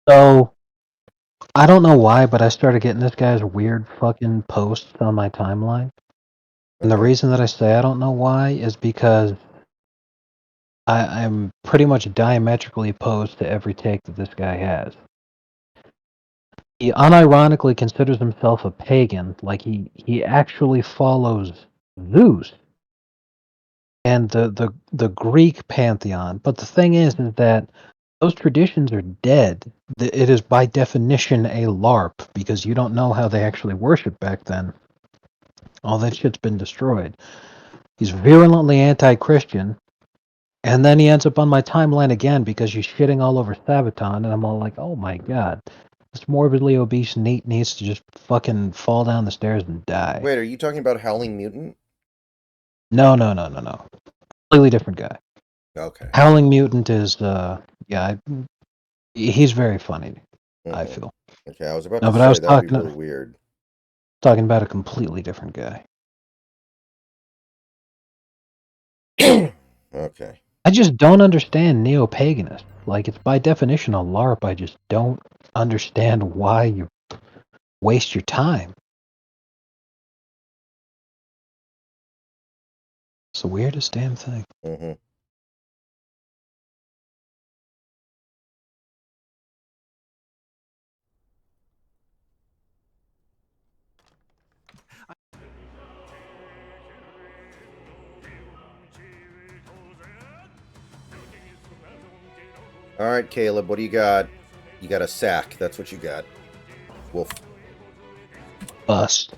So, I don't know why, but I started getting this guy's weird fucking posts on my timeline. And the Okay. reason that I say I don't know why is because I'm pretty much diametrically opposed to every take that this guy has. He unironically considers himself a pagan, like he actually follows Zeus and the Greek pantheon. But the thing is that those traditions are dead. It is by definition a LARP because you don't know how they actually worshiped back then. All that shit's been destroyed. He's virulently anti-Christian, and then he ends up on my timeline again because he's shitting all over Sabaton, and I'm all like, oh my god. This morbidly obese NEET needs to just fucking fall down the stairs and die. Wait, are you talking about Howling Mutant? No. Completely different guy. Okay. Howling Mutant is, he's very funny, I Mm-hmm. feel. Okay, I was about No, to but I say was that would be really weird. talking about a completely different guy. Okay. I just don't understand neo-paganism. Like, it's by definition a LARP. I just don't understand why you waste your time. It's the weirdest damn thing. Mm-hmm. All right, Caleb, what do you got? You got a sack. That's what you got. Wolf. Bust.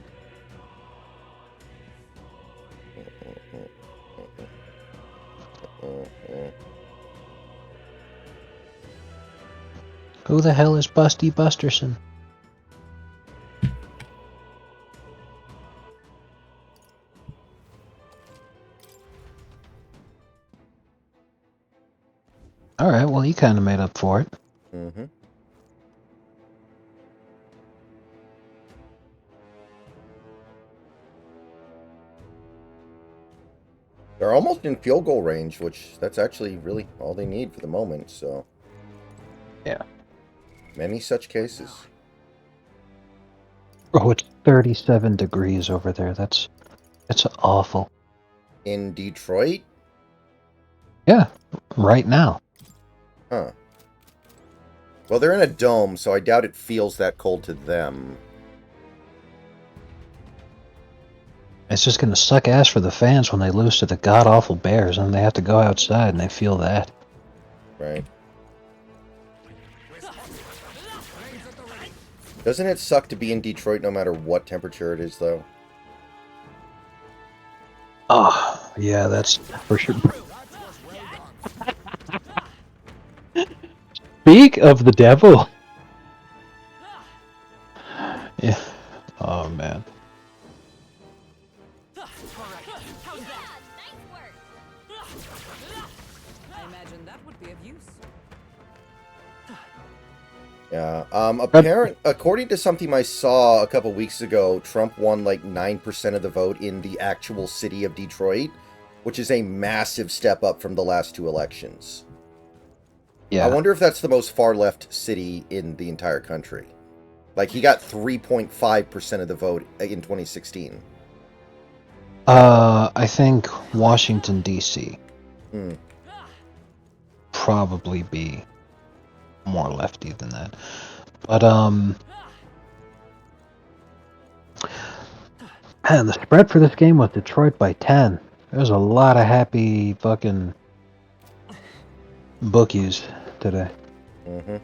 Who the hell is Busty Busterson? Alright, well, he kind of made up for it. Mm-hmm. They're almost in field goal range, which that's actually really all they need for the moment, so. Yeah. Many such cases. Oh, it's 37 degrees over there. That's awful. In Detroit? Yeah, right now. Huh. Well, they're in a dome, so I doubt it feels that cold to them. It's just gonna suck ass for the fans when they lose to the god-awful Bears and they have to go outside and they feel that. Right. Doesn't it suck to be in Detroit no matter what temperature it is, though? Oh, yeah, that's for sure. Speak of the devil. Yeah. Oh, man. I imagine that would be of use. Yeah. According to something I saw a couple weeks ago, Trump won like 9% of the vote in the actual city of Detroit, which is a massive step up from the last two elections. Yeah. I wonder if that's the most far left city in the entire country. Like, he got 3.5% of the vote in 2016. I think Washington, D.C. Hmm. Probably be more lefty than that. But, man, the spread for this game was Detroit by 10. There's a lot of happy fucking bookies today. Mm-hmm.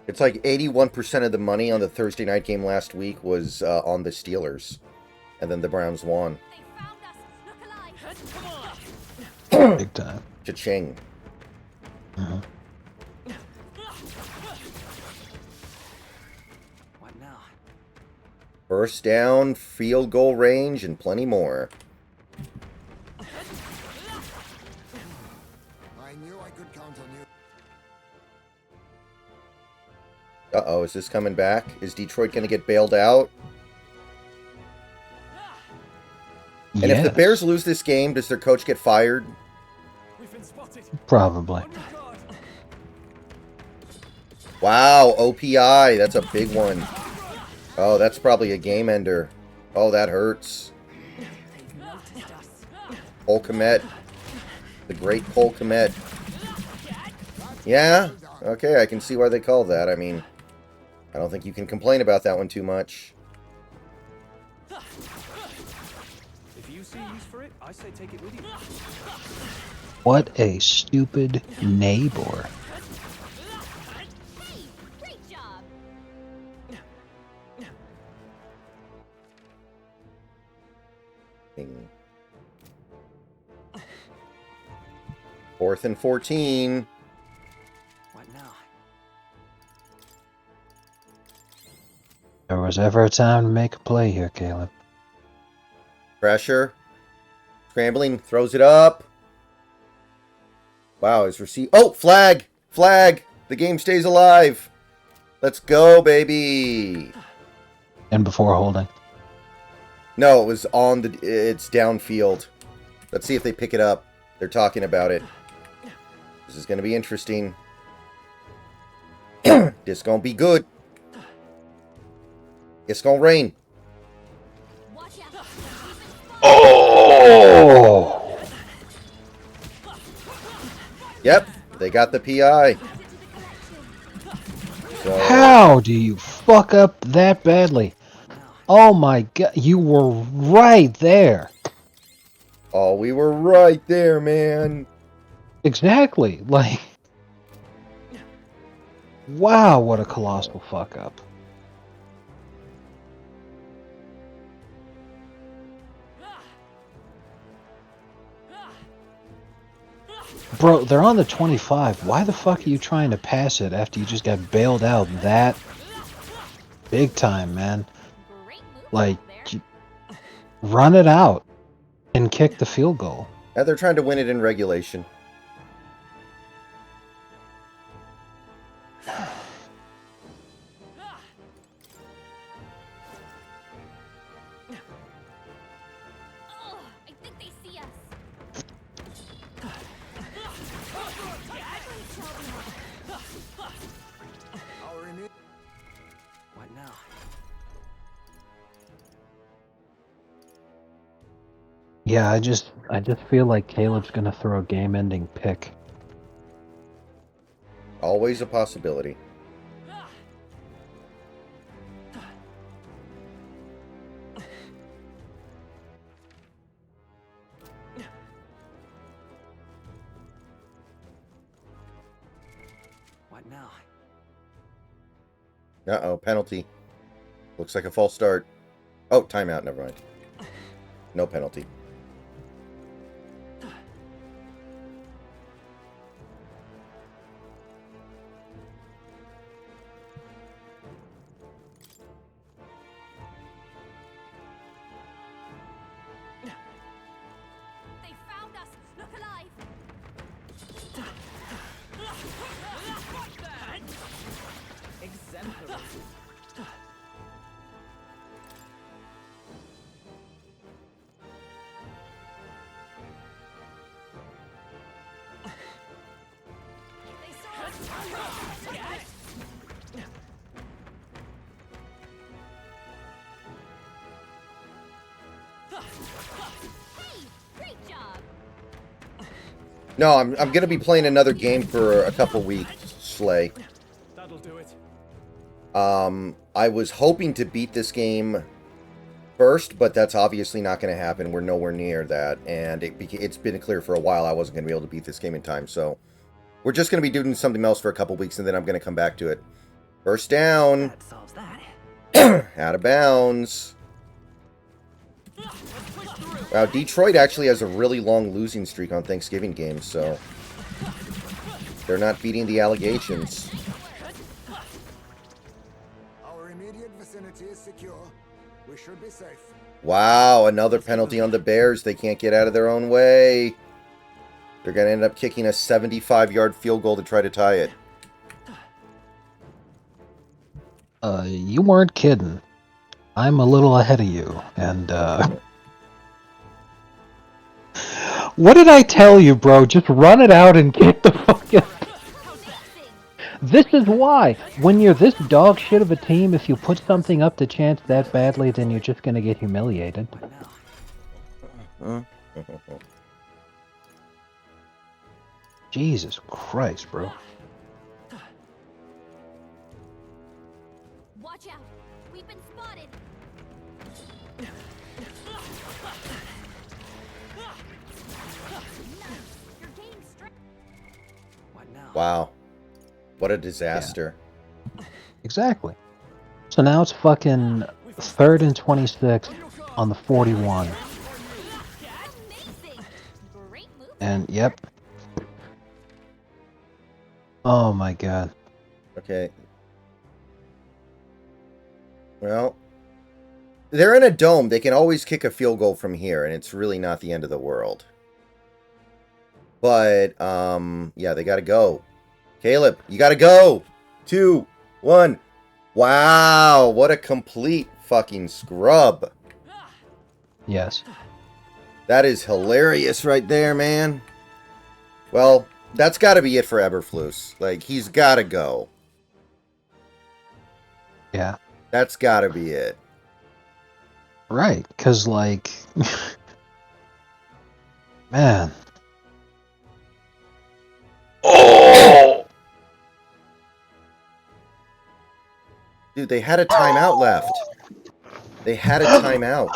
It's like 81% of the money on the Thursday night game last week was on the Steelers. And then the Browns won. Big time. Cha-ching. Mm-hmm. What now? First down, field goal range, and plenty more. I knew I could count on you. Uh-oh, is this coming back? Is Detroit going to get bailed out? And if the Yes, Bears lose this game, does their coach get fired? probably. Wow, OPI. That's a big one. Oh, that's probably a game ender. Oh, that hurts. Cole Komet. The great Cole Komet. Yeah? Okay, I can see why they call that. I mean, I don't think you can complain about that one too much. If you see use for it, I say take it with you. What a stupid neighbor. Hey, great job. Bing. 4th and 14. What now? There was ever a time to make a play here, Caleb. Pressure. Scrambling. Throws it up. Wow, his receive. Oh, flag! Flag! The game stays alive. Let's go, baby. And before holding. No, it was on the... It's downfield. Let's see if they pick it up. They're talking about it. This is going to be interesting. This going to be good. It's going to rain. Watch out. Oh! Yep, they got the PI. So, How do you fuck up that badly? Oh my god, you were right there. oh, we were right there, man. Exactly. Like, wow, what a colossal fuck up. Bro, they're on the 25. Why the fuck are you trying to pass it after you just got bailed out that big time, man? Great move Like, out there. run it out and kick the field goal. Yeah, they're trying to win it in regulation. Oh, I think they see us. Our immediate What now? Yeah, I just feel like Caleb's gonna throw a game-ending pick. Always a possibility. What now? Uh-oh, penalty. Looks like a false start. Oh, timeout, never mind. No penalty. They found us. Look alive. Exemplary. They saw us. Hey, great job. No, I'm going to be playing another game for a couple weeks, Slay. That'll do it. I was hoping to beat this game first, but that's obviously not going to happen. We're nowhere near that, and it's been clear for a while I wasn't going to be able to beat this game in time, so we're just going to be doing something else for a couple weeks, and then I'm going to come back to it. First down, That solves that. out of bounds. Wow, Detroit actually has a really long losing streak on Thanksgiving games, so they're not beating the allegations. Our immediate vicinity is secure. We should be safe. Wow, another penalty on the Bears. They can't get out of their own way. They're going to end up kicking a 75-yard field goal to try to tie it. You weren't kidding. I'm a little ahead of you, and what did I tell you, bro? Just run it out and kick the fucking... This is why. When you're this dog shit of a team, if you put something up to chance that badly, then you're just gonna get humiliated. What now? Jesus Christ, bro. Watch out. We've been spotted. You're getting straight. What now? Wow. What a disaster. Exactly. So now it's fucking 3rd and 26 on the 41. Amazing. Great move. And, yep. Oh my god. Okay. Well, they're in a dome. They can always kick a field goal from here, and it's really not the end of the world. But, yeah, they gotta go. Caleb, you gotta go! 2, 1. Wow, what a complete fucking scrub. Yes. That is hilarious right there, man. Well, that's gotta be it for Eberflus. Like, he's gotta go. Yeah. That's gotta be it. Right, because, like... man. Oh! Dude, they had a timeout left. They had a timeout.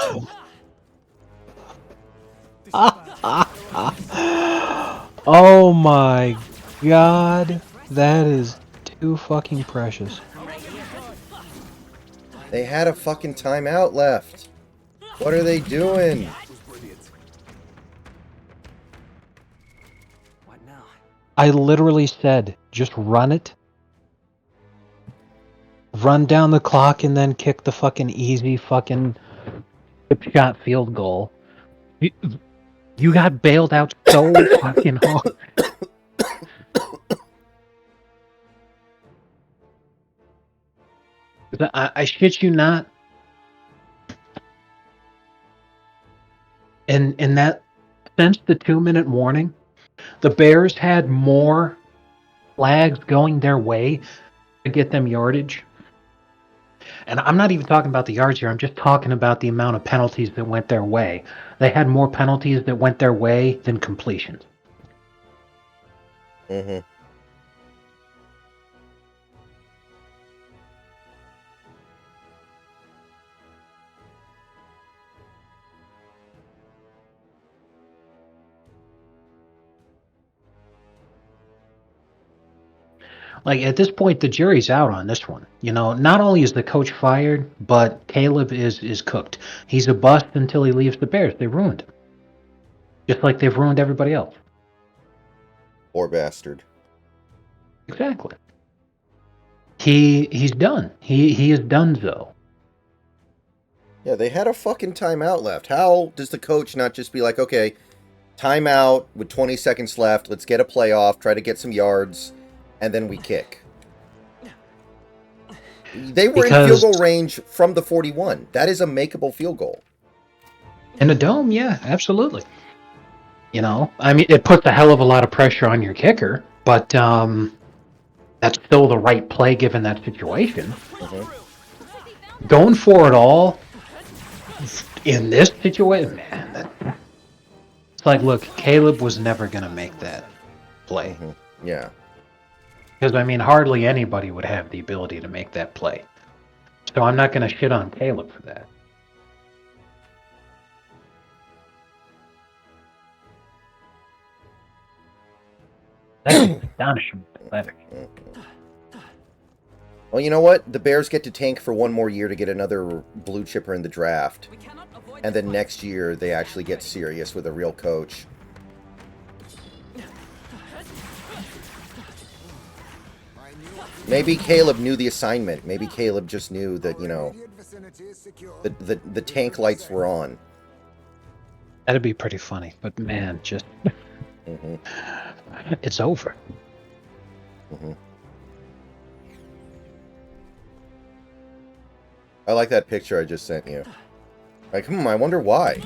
Oh my god. That is too fucking precious. They had a fucking timeout left. What are they doing? What now? I literally said, just run it. Run down the clock and then kick the fucking easy fucking chip shot field goal. You got bailed out so fucking hard. I shit you not. In that, since the 2-minute warning, the Bears had more flags going their way to get them yardage. And I'm not even talking about the yards here. I'm just talking about the amount of penalties that went their way. They had more penalties that went their way than completions. Mm-hmm. Like, at this point, the jury's out on this one. You know, not only is the coach fired, but Caleb is cooked. He's a bust until he leaves the Bears. They ruined him. Just like they've ruined everybody else. Poor bastard. Exactly. He's done. He is donezo. Yeah, they had a fucking timeout left. How does the coach not just be like, okay, timeout with 20 seconds left, let's get a playoff, try to get some yards, and then we kick? They were in field goal range from the 41. That is a makeable field goal. In a dome, yeah, absolutely. You know, I mean, it puts a hell of a lot of pressure on your kicker, but that's still the right play given that situation. Mm-hmm. Going for it all in this situation, man, it's like, look, Caleb was never going to make that play. Mm-hmm. Yeah. Because, I mean, hardly anybody would have the ability to make that play. So I'm not going to shit on Caleb for that. That's astonishing. Pathetic. Well, you know what? The Bears get to tank for one more year to get another blue chipper in the draft. And then next year, they actually get serious with a real coach. Maybe Caleb knew the assignment. Maybe Caleb just knew that, you know, the tank lights were on. That'd be pretty funny. But, man, just... Mm-hmm. It's over. Mm-hmm. I like that picture I just sent you. Like, I wonder why.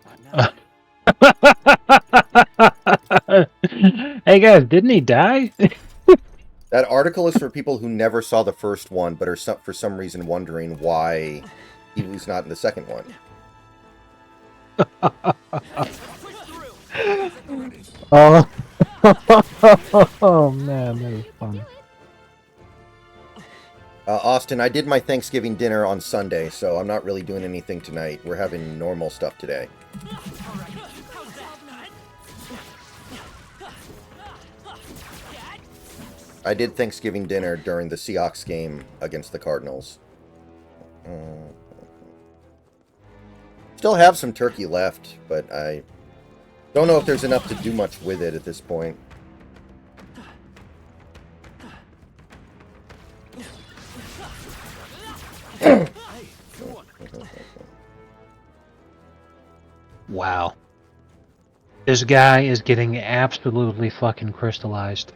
What now? Hey guys, didn't he die? That article is for people who never saw the first one, but are for some reason wondering why he was not in the second one. Oh, oh man, that is fun. Austin, I did my Thanksgiving dinner on Sunday, so I'm not really doing anything tonight. We're having normal stuff today. I did Thanksgiving dinner during the Seahawks game against the Cardinals. Still have some turkey left, but I don't know if there's enough to do much with it at this point. Wow. This guy is getting absolutely fucking crystallized.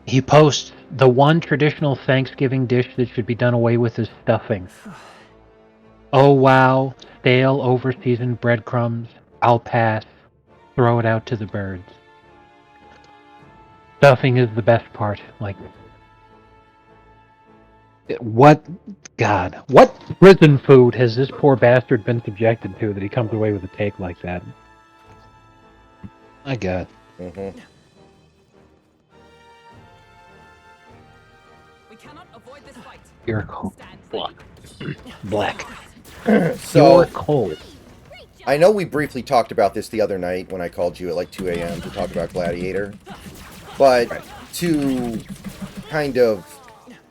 He posts the one traditional Thanksgiving dish that should be done away with is stuffing. Oh wow, stale, over-seasoned breadcrumbs. I'll pass. Throw it out to the birds. Stuffing is the best part. Like, what, God, what prison food has this poor bastard been subjected to that he comes away with a take like that? My God. Mm-hmm. We cannot avoid this fight. You're cold. Black. So, You're cold. I know we briefly talked about this the other night when I called you at like 2 a.m. to talk about Gladiator. But to kind of,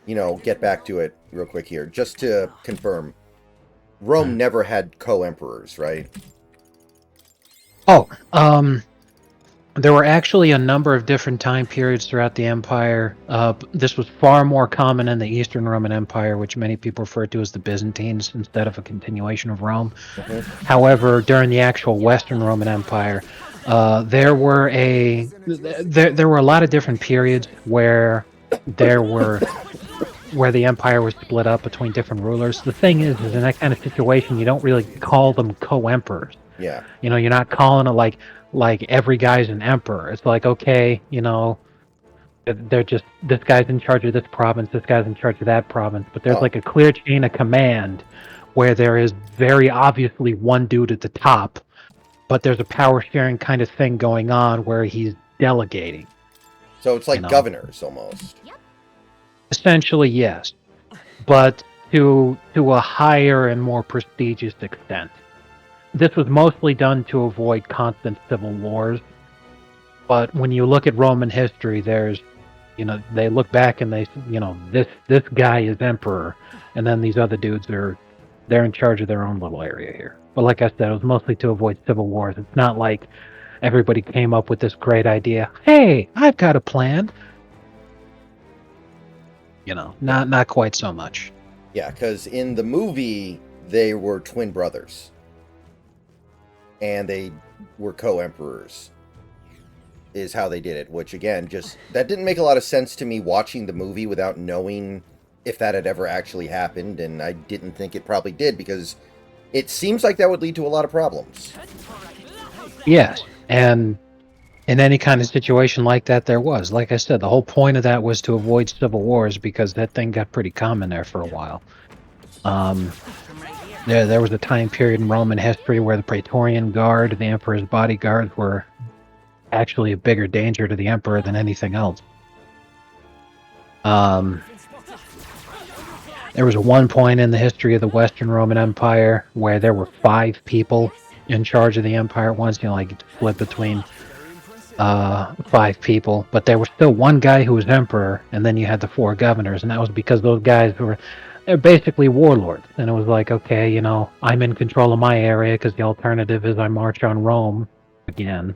you know, get back to it real quick here, just to confirm, Rome never had co-emperors, right? Oh, there were actually a number of different time periods throughout the empire. This was far more common in the Eastern Roman Empire, which many people refer to as the Byzantines instead of a continuation of Rome. Mm-hmm. However, during the actual Western Roman Empire, there were a lot of different periods where the empire was split up between different rulers. The thing is in that kind of situation, you don't really call them co-emperors. Yeah. You know, you're not calling it like every guy's an emperor. It's like, okay, you know, they're just, this guy's in charge of this province, this guy's in charge of that province, but there's like a clear chain of command where there is very obviously one dude at the top, but there's a power sharing kind of thing going on where he's delegating. So it's like governors almost. Essentially, yes, but to a higher and more prestigious extent. This was mostly done to avoid constant civil wars. But when you look at Roman history, there's, you know, they look back and they, you know, this guy is emperor, and then these other dudes they're in charge of their own little area here. But like I said, it was mostly to avoid civil wars. It's not like everybody came up with this great idea. Hey, I've got a plan. You know, not quite so much. Yeah, because in the movie, they were twin brothers. And they were co-emperors, is how they did it. Which, again, that didn't make a lot of sense to me watching the movie without knowing if that had ever actually happened. And I didn't think it probably did, because it seems like that would lead to a lot of problems. Yes, and in any kind of situation like that, there was. Like I said, the whole point of that was to avoid civil wars, because that thing got pretty common there for a while. There was a time period in Roman history where the Praetorian Guard, the Emperor's bodyguards, were actually a bigger danger to the Emperor than anything else. There was one point in the history of the Western Roman Empire where there were 5 people in charge of the empire at once, you know, like split between 5 people, but there was still one guy who was emperor, and then you had the 4 governors, and that was because those guys they're basically warlords. And it was like, okay, you know, I'm in control of my area because the alternative is I march on Rome again.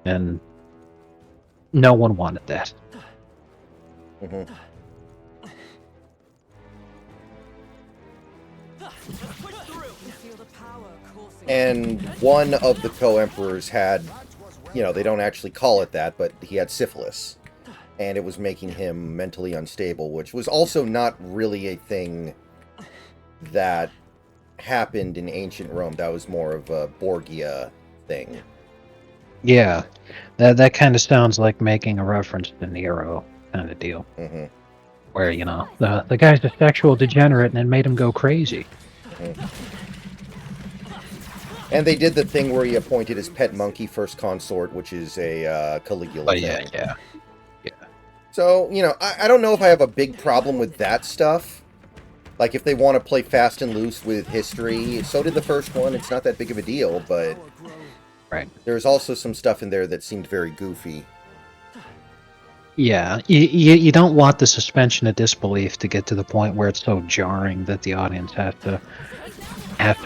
And no one wanted that. Mm-hmm. And one of the co-emperors had, you know, they don't actually call it that, but he had syphilis. And it was making him mentally unstable, which was also not really a thing that happened in ancient Rome. That was more of a Borgia thing. Yeah, that kind of sounds like making a reference to Nero kind of deal, Hmm. where the guy's a sexual degenerate and it made him go crazy. And they did the thing where he appointed his pet monkey first consort, which is a Caligula But yeah, thing. yeah. So, I don't know if I have a big problem with that stuff. Like, if they want to play fast and loose with history, so did the first one. It's not that big of a deal, but Right. there's also some stuff in there that seemed very goofy. Yeah, you don't want the suspension of disbelief to get to the point where it's so jarring that the audience has to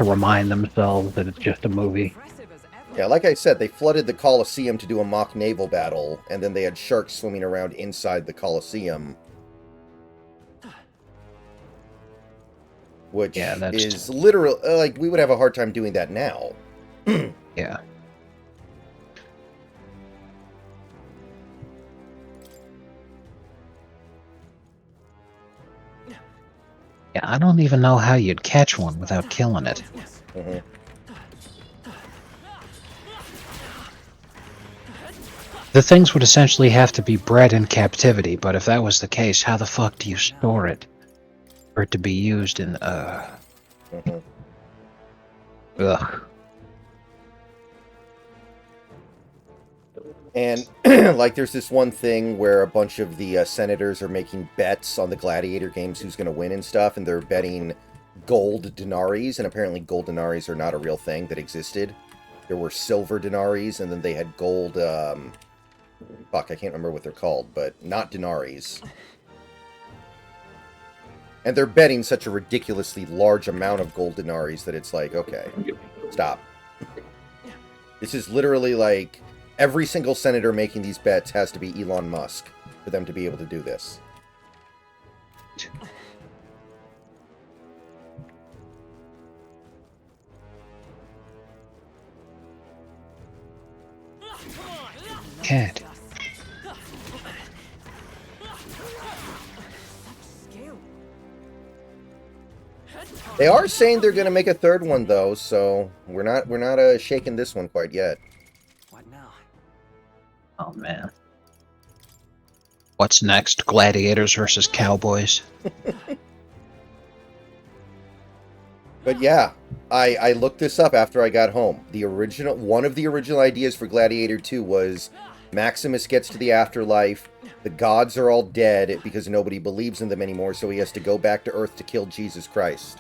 remind themselves that it's just a movie. Impressive as ever. Yeah, like I said, they flooded the Colosseum to do a mock naval battle, and then they had sharks swimming around inside the Colosseum. Which Yeah, that's is literal, like, we would have a hard time doing that now. yeah. Yeah, I don't even know how you'd catch one without killing it. Mhm. The things would essentially have to be bred in captivity, but if that was the case, how the fuck do you store it for it to be used in Mhm. ugh. And, like, there's this one thing where a bunch of the senators are making bets on the gladiator games, who's going to win and stuff, and they're betting gold denaries, and apparently gold denaries are not a real thing that existed. There were silver denaries, and then they had gold, fuck, I can't remember what they're called, but not denaries. And they're betting such a ridiculously large amount of gold denaries that it's like, okay, stop. This is literally like every single senator making these bets has to be Elon Musk for them to be able to do this. Cat. Skill. They are saying they're going to make a third one though, so we're not shaking this one quite yet. What now? Oh man. What's next? Gladiators versus cowboys? But yeah, I looked this up after I got home. One of the original ideas for Gladiator 2 was Maximus gets to the afterlife, the gods are all dead because nobody believes in them anymore, so he has to go back to Earth to kill Jesus Christ.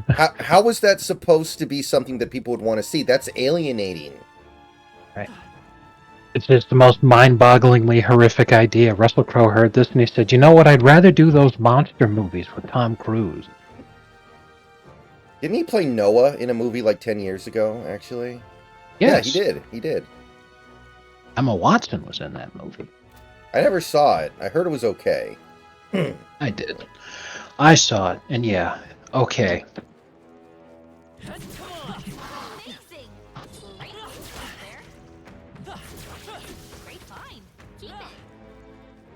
How was that supposed to be something that people would want to see? That's alienating. Right. It's just the most mind-bogglingly horrific idea. Russell Crowe heard this and he said, "You know what? I'd rather do those monster movies with Tom Cruise." Didn't he play Noah in a movie like 10 years ago, actually? Yes. Yeah, he did. He did. Emma Watson was in that movie. I never saw it. I heard it was okay. I did. I saw it, and yeah, okay. Amazing! Great there. Great find. Keep it.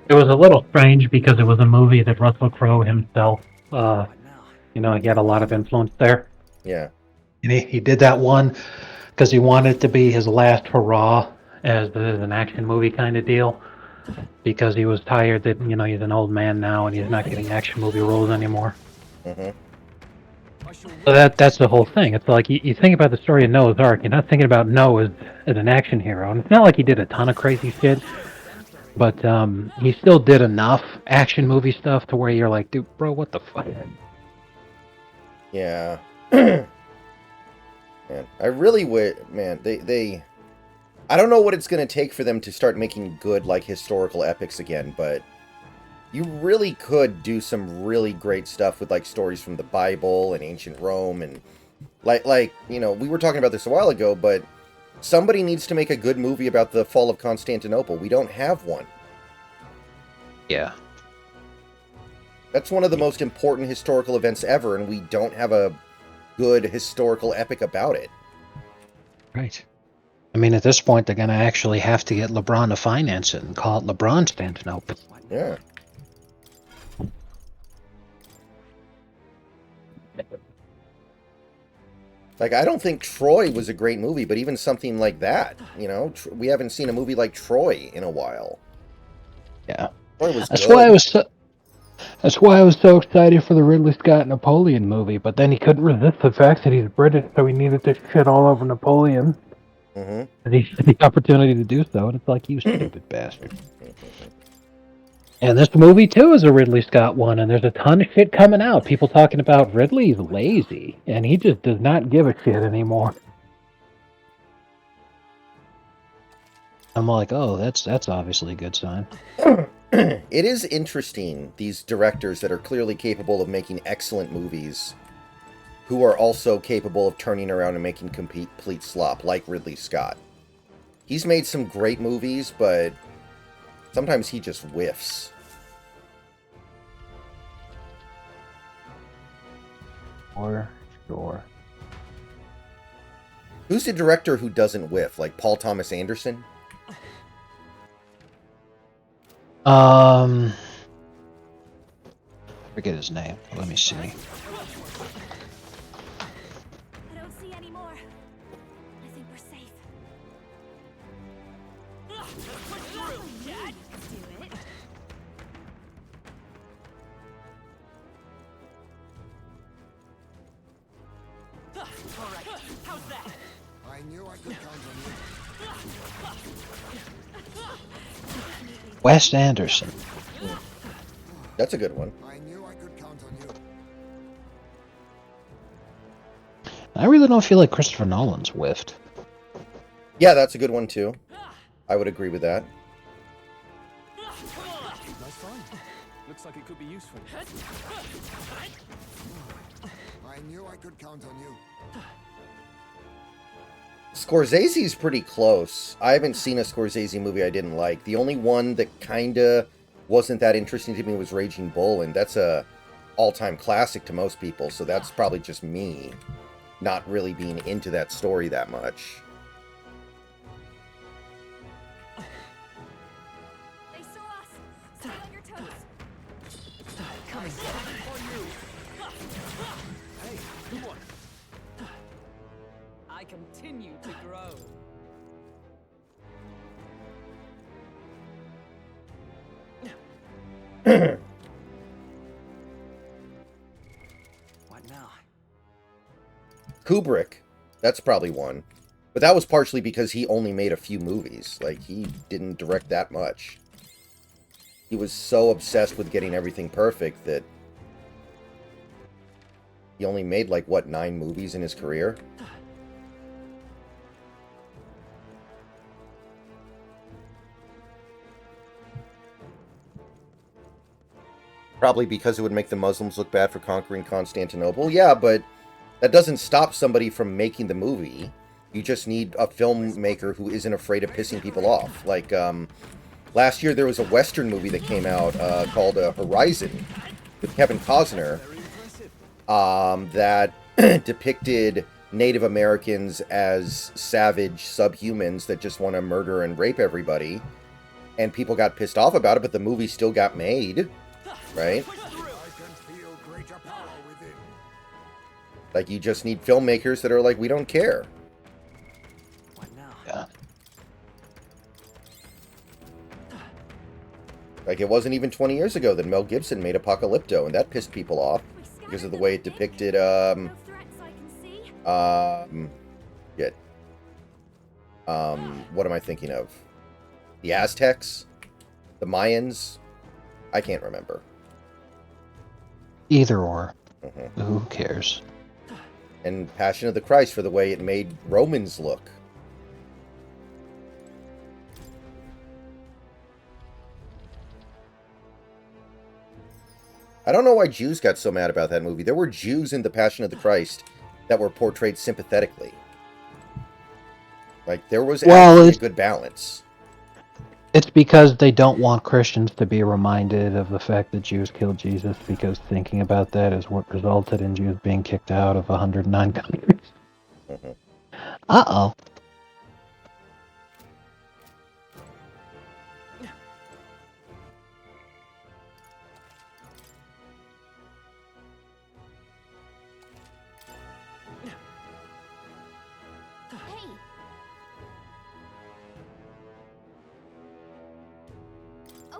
It was a little strange because it was a movie that Russell Crowe himself, What now? he had a lot of influence there. Yeah. And he did that one because he wanted it to be his last hurrah as an action movie kind of deal. Because he was tired that, he's an old man now and he's not getting action movie roles anymore. Mm-hmm. I shall So that's the whole thing. It's like you think about the story of Noah's Ark, you're not thinking about Noah as an action hero. And it's not like he did a ton of crazy shit, but he still did enough action movie stuff to where you're like, dude, bro, what the fuck? Yeah. Man, I really would. Man, they. I don't know what it's going to take for them to start making good, like, historical epics again, but you really could do some really great stuff with, like, stories from the Bible and ancient Rome, and like we were talking about this a while ago, but somebody needs to make a good movie about the fall of Constantinople. We don't have one. Yeah. That's one of the most important historical events ever, and we don't have a good historical epic about it. Right. I mean, at this point, they're going to actually have to get LeBron to finance it and call it LeBron Constantinople. What now? Yeah. Like, I don't think Troy was a great movie, but even something like that, you know, we haven't seen a movie like Troy in a while. Yeah. Troy was That's good. why I was so. That's why I was so excited for the Ridley Scott Napoleon movie, but then he couldn't resist the fact that he's British, so he needed to shit all over Napoleon. Mm-hmm. And he had the opportunity to do so, and it's like, you stupid bastard. And this movie, too, is a Ridley Scott one, and there's a ton of shit coming out. People talking about Ridley's lazy, and he just does not give a shit anymore. I'm like, oh, that's obviously a good sign. It is interesting, these directors that are clearly capable of making excellent movies, who are also capable of turning around and making complete slop, like Ridley Scott. He's made some great movies, but sometimes he just whiffs. Sure. Who's the director who doesn't whiff? Like Paul Thomas Anderson? Forget his name. Let me see. I don't see any more. I think we're safe. Dad, do it. Alright, how's that? I knew I could count on you. Wes Anderson. That's a good one. I knew I could count on you. I really don't feel like Christopher Nolan's whiffed. Yeah, that's a good one too. I would agree with that. Nice find. Looks like it could be useful. I knew I could count on you. Scorsese's pretty close. I haven't seen a Scorsese movie I didn't like. The only one that kinda wasn't that interesting to me was Raging Bull, and that's a all-time classic to most people, so that's probably just me not really being into that story that much. They saw us. Stay on your toes. Hey, good one. I continue to grow. What now? Kubrick, that's probably one. But that was partially because he only made a few movies. Like, he didn't direct that much. He was so obsessed with getting everything perfect that he only made, like, what, 9 movies in his career? Probably because it would make the Muslims look bad for conquering Constantinople. Yeah, but that doesn't stop somebody from making the movie. You just need a filmmaker who isn't afraid of pissing people off. Like, last year there was a Western movie that came out called Horizon with Kevin Costner that depicted Native Americans as savage subhumans that just want to murder and rape everybody. And people got pissed off about it, but the movie still got made. Right? I can feel greater power within. Like, you just need filmmakers that are like, we don't care. What now? Yeah. Like, it wasn't even 20 years ago that Mel Gibson made Apocalypto, and that pissed people off We scoured because of the them, way I it think. depicted, No threats I can see. shit. What am I thinking of? The Aztecs? The Mayans? I can't remember. Either or. Mhm. Who cares? And Passion of the Christ for the way it made Romans look. I don't know why Jews got so mad about that movie. There were Jews in The Passion of the Christ that were portrayed sympathetically. Like, there was actually a good balance. It's because they don't want Christians to be reminded of the fact that Jews killed Jesus, because thinking about that is what resulted in Jews being kicked out of 109 countries. Mhm. Uh-oh.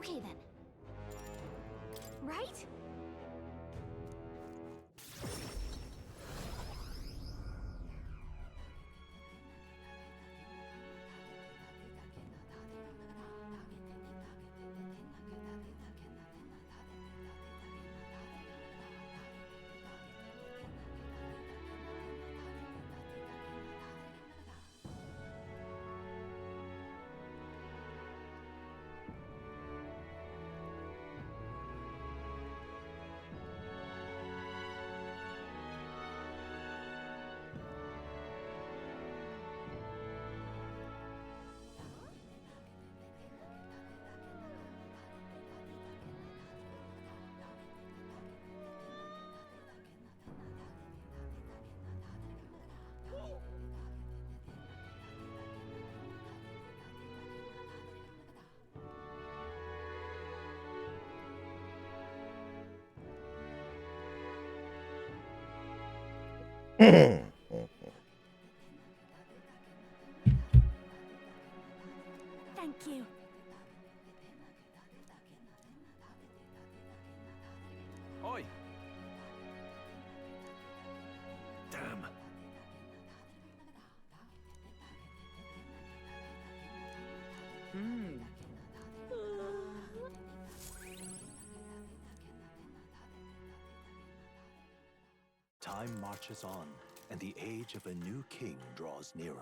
Okay then. Right? Thank you. Oi! Damn. Hmm. Time marches on, and the age of a new king draws nearer.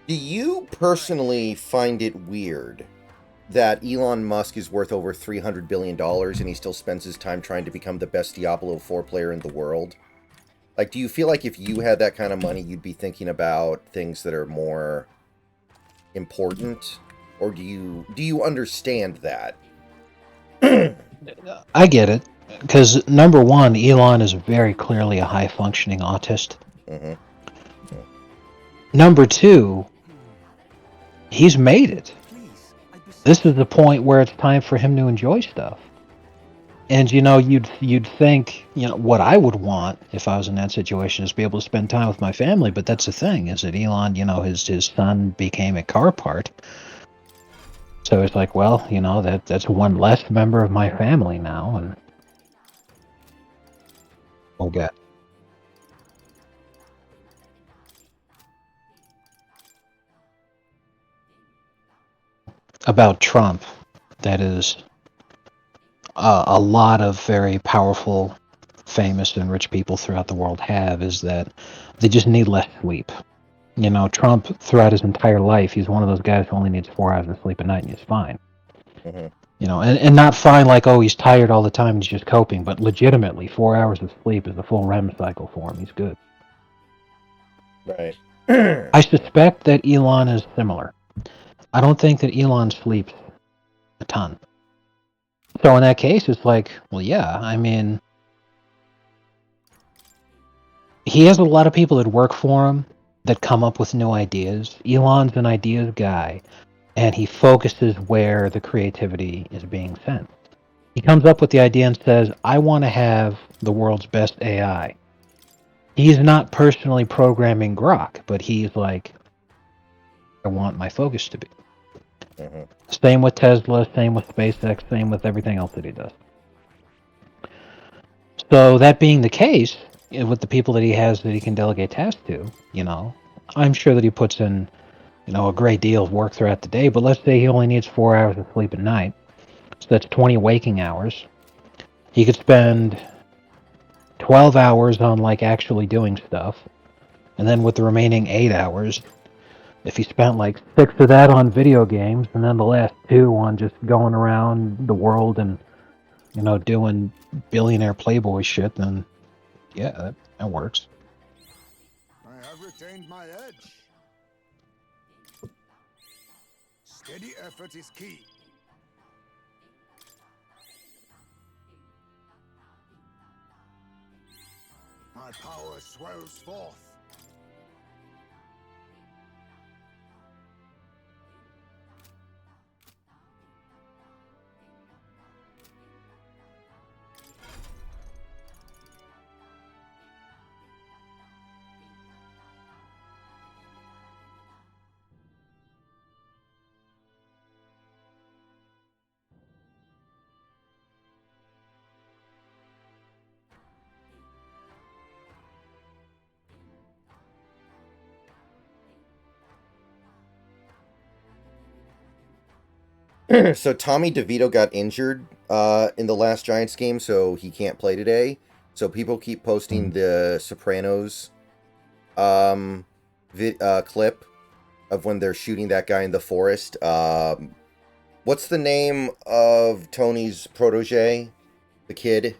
Do you personally find it weird that Elon Musk is worth over $300 billion and he still spends his time trying to become the best Diablo 4 player in the world? Like, do you feel like if you had that kind of money, you'd be thinking about things that are more important? Or do you understand that? I get it, because number one, Elon is very clearly a high-functioning autist. Mm-hmm. Number two, he's made it. Please, I beseech This is the point where it's time for him to enjoy stuff. And you'd think, what I would want if I was in that situation is to be able to spend time with my family. But that's the thing, is that Elon, his son became a car part. So it's like, well, that's one less member of my family now, and we'll get about Trump. That is a lot of very powerful, famous, and rich people throughout the world have, is that they just need less sleep. Trump, throughout his entire life, he's one of those guys who only needs 4 hours of sleep a night and he's fine. Mm-hmm. And not fine like, oh, he's tired all the time and he's just coping, but legitimately, 4 hours of sleep is the full REM cycle for him. He's good. Right. I suspect that Elon is similar. I don't think that Elon sleeps a ton. So in that case, it's like, well, yeah, I mean, he has a lot of people that work for him that come up with new ideas. Elon's an ideas guy, and he focuses where the creativity is being sent. He comes up with the idea and says, I want to have the world's best AI. He's not personally programming Grok, but he's like, I want my focus to be. Mm-hmm. Same with Tesla, same with SpaceX, same with everything else that he does. So that being the case, with the people that he has that he can delegate tasks to, I'm sure that he puts in, a great deal of work throughout the day, but let's say he only needs 4 hours of sleep at night. So that's 20 waking hours. He could spend 12 hours on actually doing stuff. And then with the remaining 8 hours, if he spent 6 of that on video games and then the last 2 on just going around the world and, doing billionaire playboy shit, then yeah, that works. I have retained my edge. Steady effort is key. My power swells forth. So Tommy DeVito got injured in the last Giants game, so he can't play today. So people keep posting the Sopranos clip of when they're shooting that guy in the forest. What's the name of Tony's protege? The kid?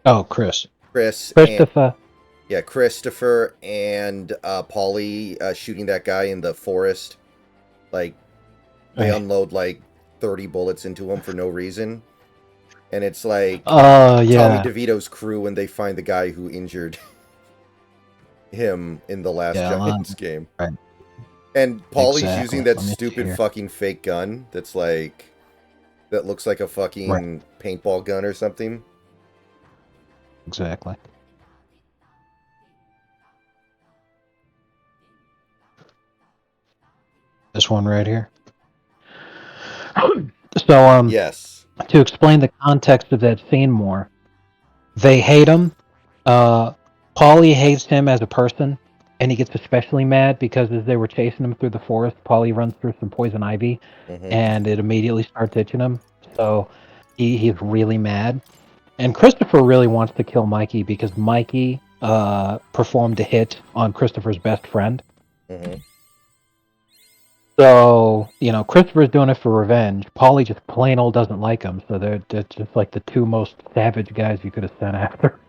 Oh, Chris. Chris. Christopher. Yeah, Christopher and Paulie shooting that guy in the forest. Like, they Right. unload like 30 bullets into him for no reason. And it's like Oh, Tommy yeah. DeVito's crew when they find the guy who injured him in the last Yeah, Giants game. right. And Paulie's Exactly. using that Let me see stupid here. fucking fake gun that's like, that looks like a fucking paintball gun or something. Exactly. This one right here. So, Yes. to explain the context of that scene more, they hate him. Paulie hates him as a person, and he gets especially mad because as they were chasing him through the forest, Paulie runs through some poison ivy, and it immediately starts itching him. So he's really mad. And Christopher really wants to kill Mikey because Mikey performed a hit on Christopher's best friend. So, Christopher's doing it for revenge. Paulie just plain old doesn't like him, so they're just like the two most savage guys you could have sent after.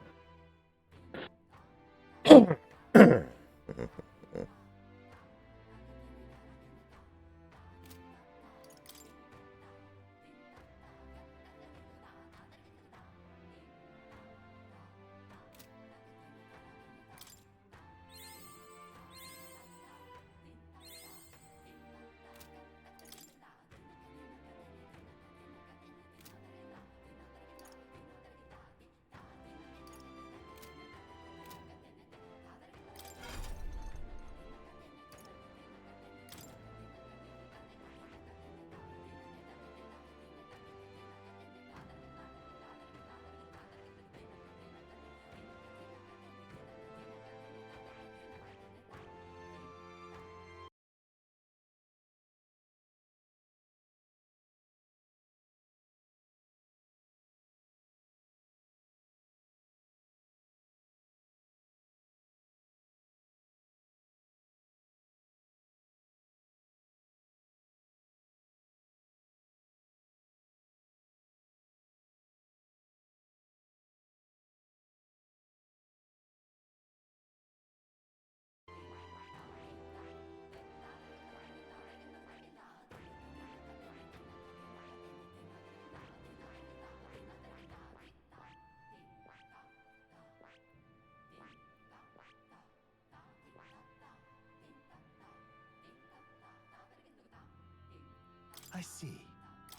I see.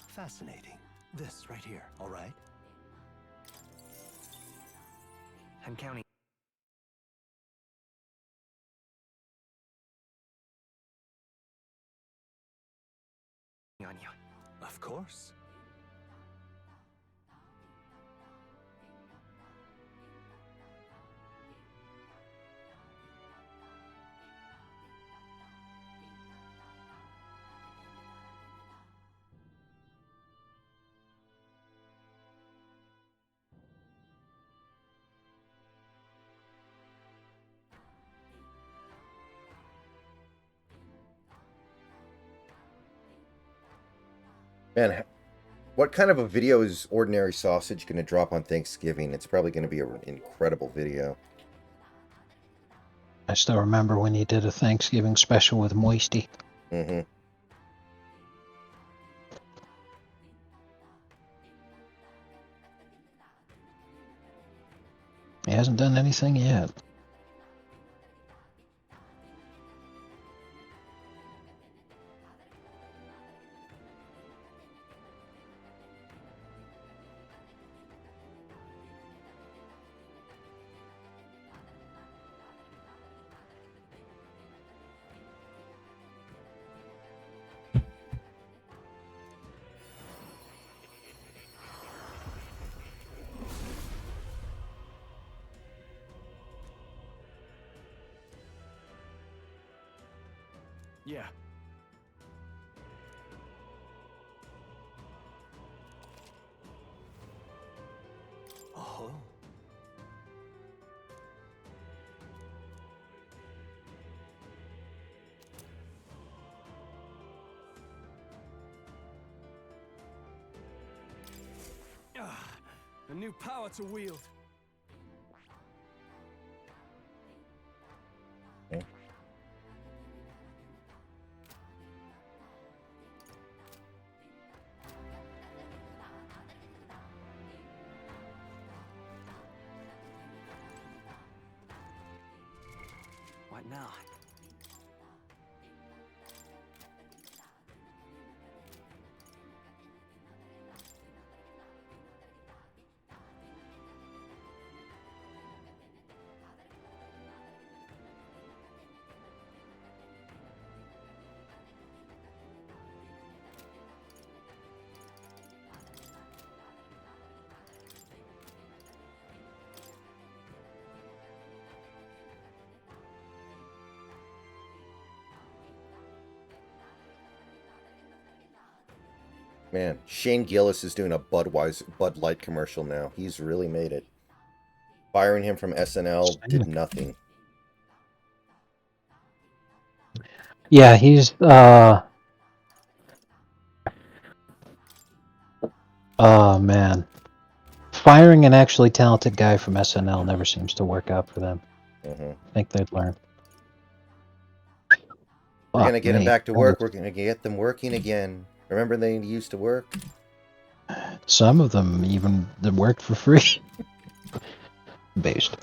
Fascinating. This right here, all right? I'm counting on you. Of course. Man, what kind of a video is Ordinary Sausage going to drop on Thanksgiving? It's probably going to be an incredible video. I still remember when you did a Thanksgiving special with Moisty. Mm-hmm. He hasn't done anything yet. Yeah. A new power to wield. Okay. What now? Man, Shane Gillis is doing a Bud Light commercial now. He's really made it. Firing him from SNL did nothing. Yeah, he's oh man. Firing an actually talented guy from SNL never seems to work out for them. Mm-hmm. I think they'd learn. We're going to Fuck get them me. back to work. We're going to get them working again. Remember they used to work? Some of them even worked for free. Based.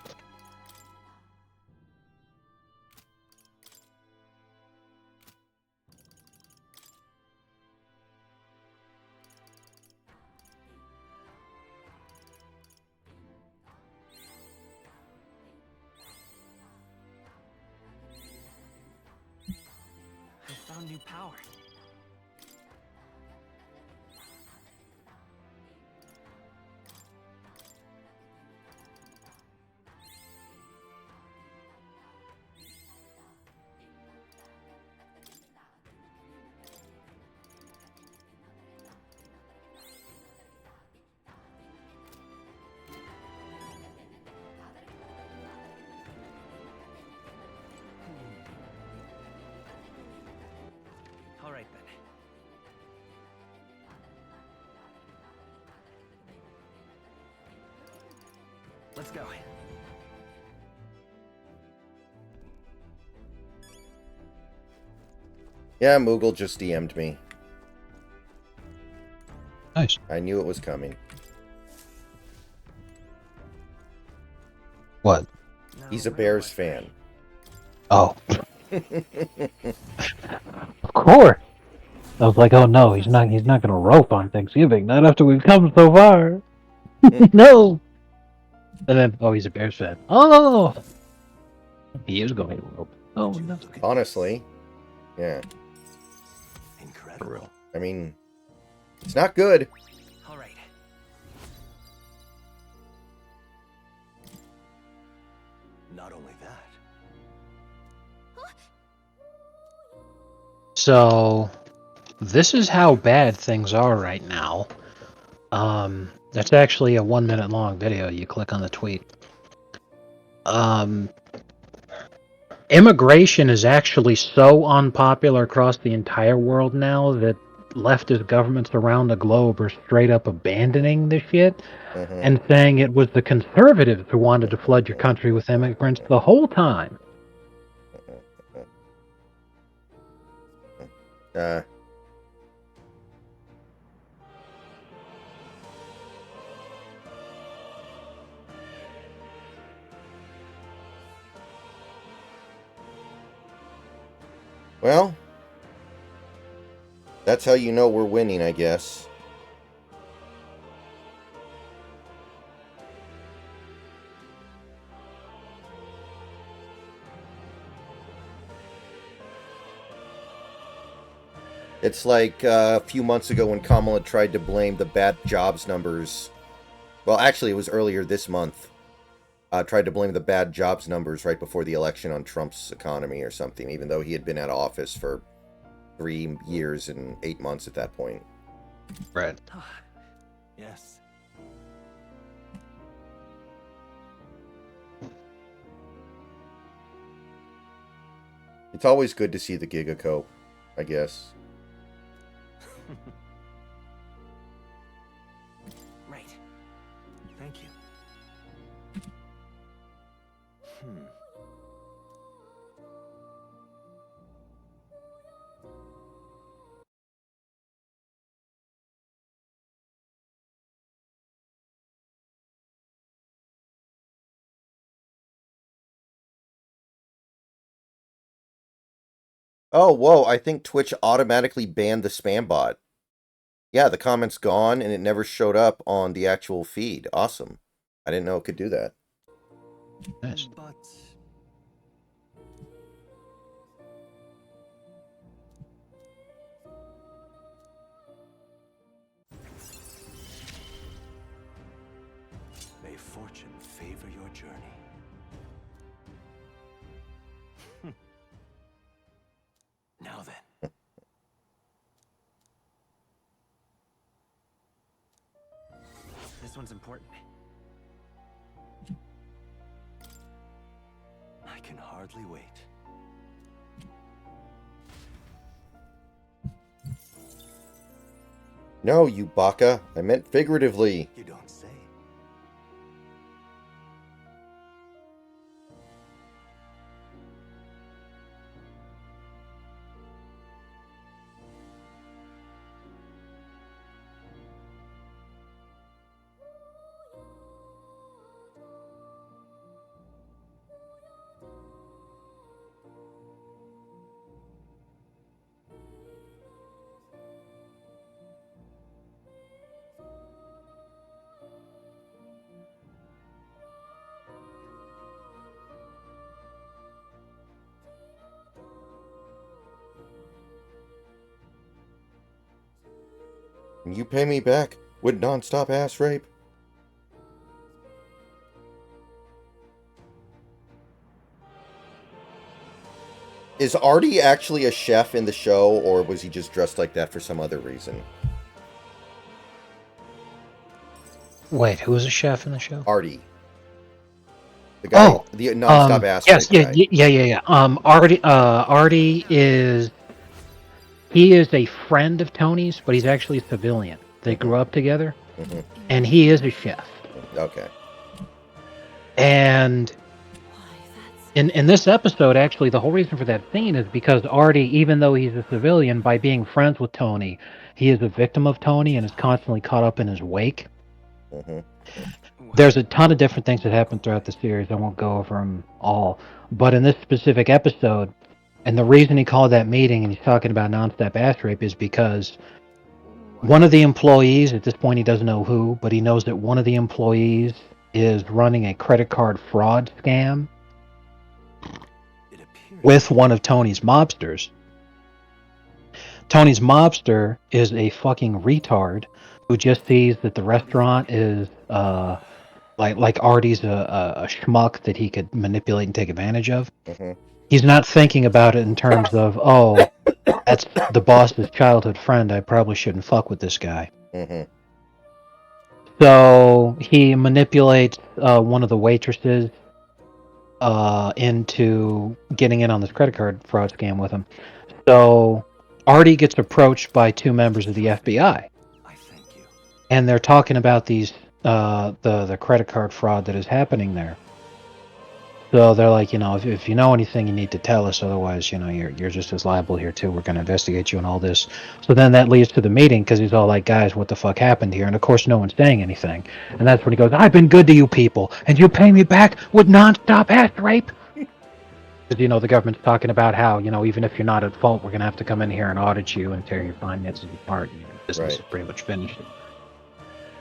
I found new power. All right then. Let's go. Yeah, Moogle just DM'd me. Nice. I knew it was coming. What? Now, He's a where do Bears I fan. Oh. Of course. I was like, oh no, he's not gonna rope on Thanksgiving, not after we've come so far. No. And then, oh, he's a Bears fan. Oh, he is going to rope. Oh Would you no. look at Honestly, yeah. this? Incredible. For real. I mean, it's not good. All right. Not only that, So, this is how bad things are right now. That's actually a 1 minute long video. You click on the tweet. Immigration is actually so unpopular across the entire world now that leftist governments around the globe are straight up abandoning this shit Mm-hmm. and saying it was the conservatives who wanted to flood your country with immigrants the whole time. Well, that's how you know we're winning, I guess. It's like a few months ago when Kamala tried to blame the bad jobs numbers. Well, actually, it was earlier this month. Tried to blame the bad jobs numbers right before the election on Trump's economy or something, even though he had been out of office for 3 years and 8 months at that point. Right. yes. It's always good to see the Gigacope, I guess. Right. Thank you. Oh, whoa, I think Twitch automatically banned the spam bot. Yeah, the comment's gone and it never showed up on the actual feed. Awesome. I didn't know it could do that. Nice. But may fortune favor your journey. Now then. This one's important. I can hardly wait. No, you baka. I meant figuratively. You don't say. You pay me back with non-stop ass rape. Is Artie actually a chef in the show, or was he just dressed like that for some other reason? Wait, who was a chef in the show? Artie. The guy, Oh, the non-stop ass yes, rape guy. yeah. Artie is a friend of Tony's, but he's actually a civilian. They grew up together, and he is a chef. Okay. And in this episode, actually, the whole reason for that scene is because Artie, even though he's a civilian, by being friends with Tony, he is a victim of Tony and is constantly caught up in his wake. There's a ton of different things that happen throughout the series. I won't go over them all. But in this specific episode, and the reason he called that meeting and he's talking about nonstop ass rape is because one of the employees, at this point he doesn't know who, but he knows that one of the employees is running a credit card fraud scam It appears with one of Tony's mobsters. Tony's mobster is a fucking retard who just sees that the restaurant is like Artie's a schmuck that he could manipulate and take advantage of. He's not thinking about it in terms of, oh, that's the boss's childhood friend. I probably shouldn't fuck with this guy. So he manipulates one of the waitresses into getting in on this credit card fraud scam with him. So Artie gets approached by two members of the FBI, I thank you. and they're talking about these the credit card fraud that is happening there. So they're like, if you know anything, you need to tell us. Otherwise, you're just as liable here too. We're going to investigate you and all this. So then that leads to the meeting because he's all like, guys, what the fuck happened here? And of course, no one's saying anything. And that's when he goes, I've been good to you people, and you pay me back with nonstop ass rape. Because the government's talking about how even if you're not at fault, we're going to have to come in here and audit you and tear your finances apart. And your business is pretty much finished.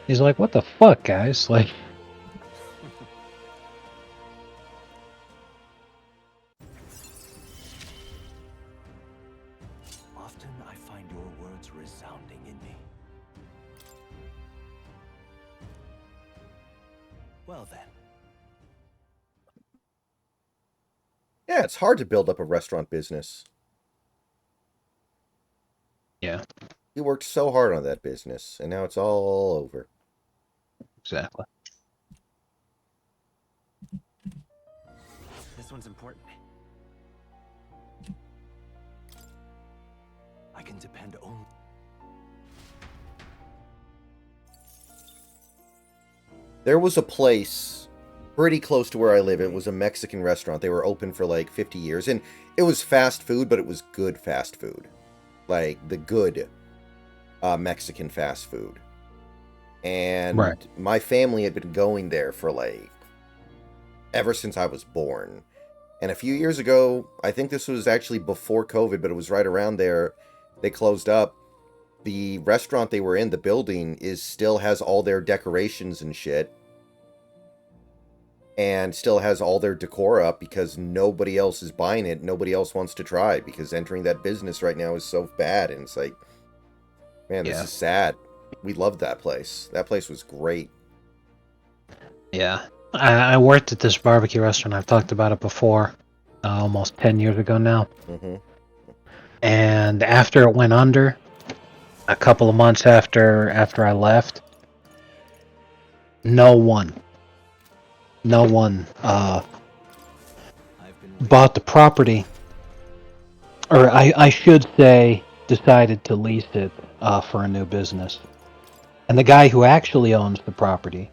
He's like, what the fuck, guys? Like. Often I find your words resounding in me. Well then. Yeah, it's hard to build up a restaurant business. Yeah. He worked so hard on that business, and now it's all over. Exactly. This one's important. I can depend only. There was a place pretty close to where I live. It was a Mexican restaurant. They were open for like 50 years. And it was fast food, but it was good fast food. Like the good Mexican fast food. And Right. my family had been going there for like ever since I was born. And a few years ago, I think this was actually before COVID, but it was right around there, they closed up. The restaurant they were in, the building, still has all their decorations and shit. And still has all their decor up because nobody else is buying it. Nobody else wants to try because entering that business right now is so bad. And it's like, man, this Yeah. is sad. We loved that place. That place was great. Yeah. I worked at this barbecue restaurant. I've talked about it before, almost 10 years ago now. Mm-hmm. And after it went under, a couple of months after I left, no one I've been bought the property, or I should say decided to lease it for a new business. And the guy who actually owns the property,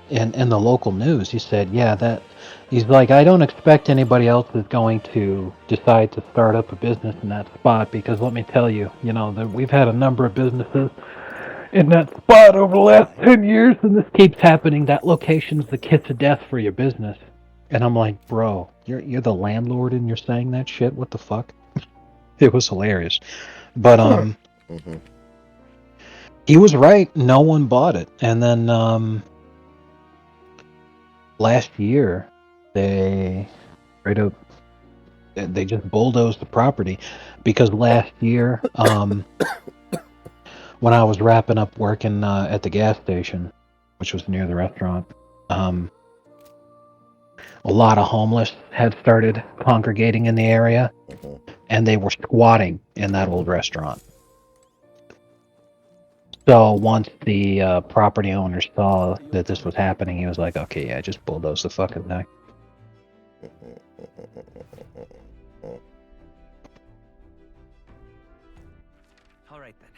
in the local news, he said, yeah, that he's like, I don't expect anybody else is going to decide to start up a business in that spot because let me tell you, that we've had a number of businesses in that spot over the last 10 years, and this keeps happening. That location's the kiss of death for your business. And I'm like, bro, you're the landlord and you're saying that shit? What the fuck? It was hilarious. But Mm-hmm. he was right. No one bought it. And then last year they straight up they just bulldozed the property because last year when I was wrapping up working at the gas station, which was near the restaurant, a lot of homeless had started congregating in the area, Mm-hmm. and they were squatting in that old restaurant. So once the property owner saw that this was happening, he was like, okay, yeah, just bulldoze the fucking thing. All right then.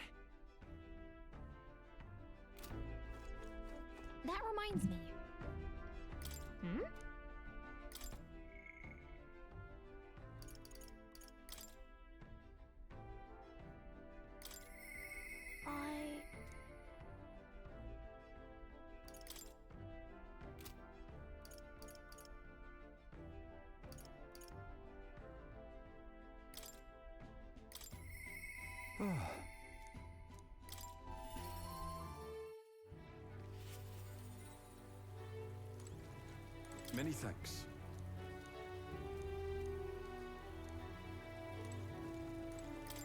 That reminds me. Hmm? I... Many thanks.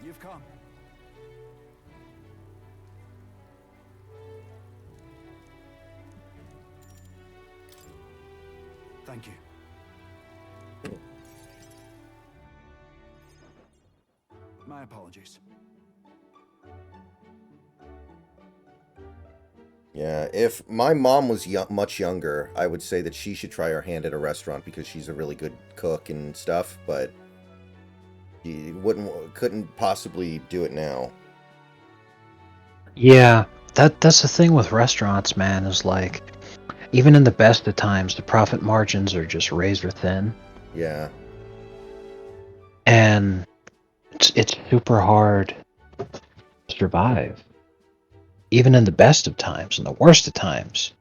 You've come. Thank you. My apologies. Yeah, if my mom was much younger, I would say that she should try her hand at a restaurant because she's a really good cook and stuff, but she couldn't possibly do it now. Yeah, that's the thing with restaurants, man, is like, even in the best of times, the profit margins are just razor thin, Yeah. and it's super hard to survive. Even in the best of times and the worst of times.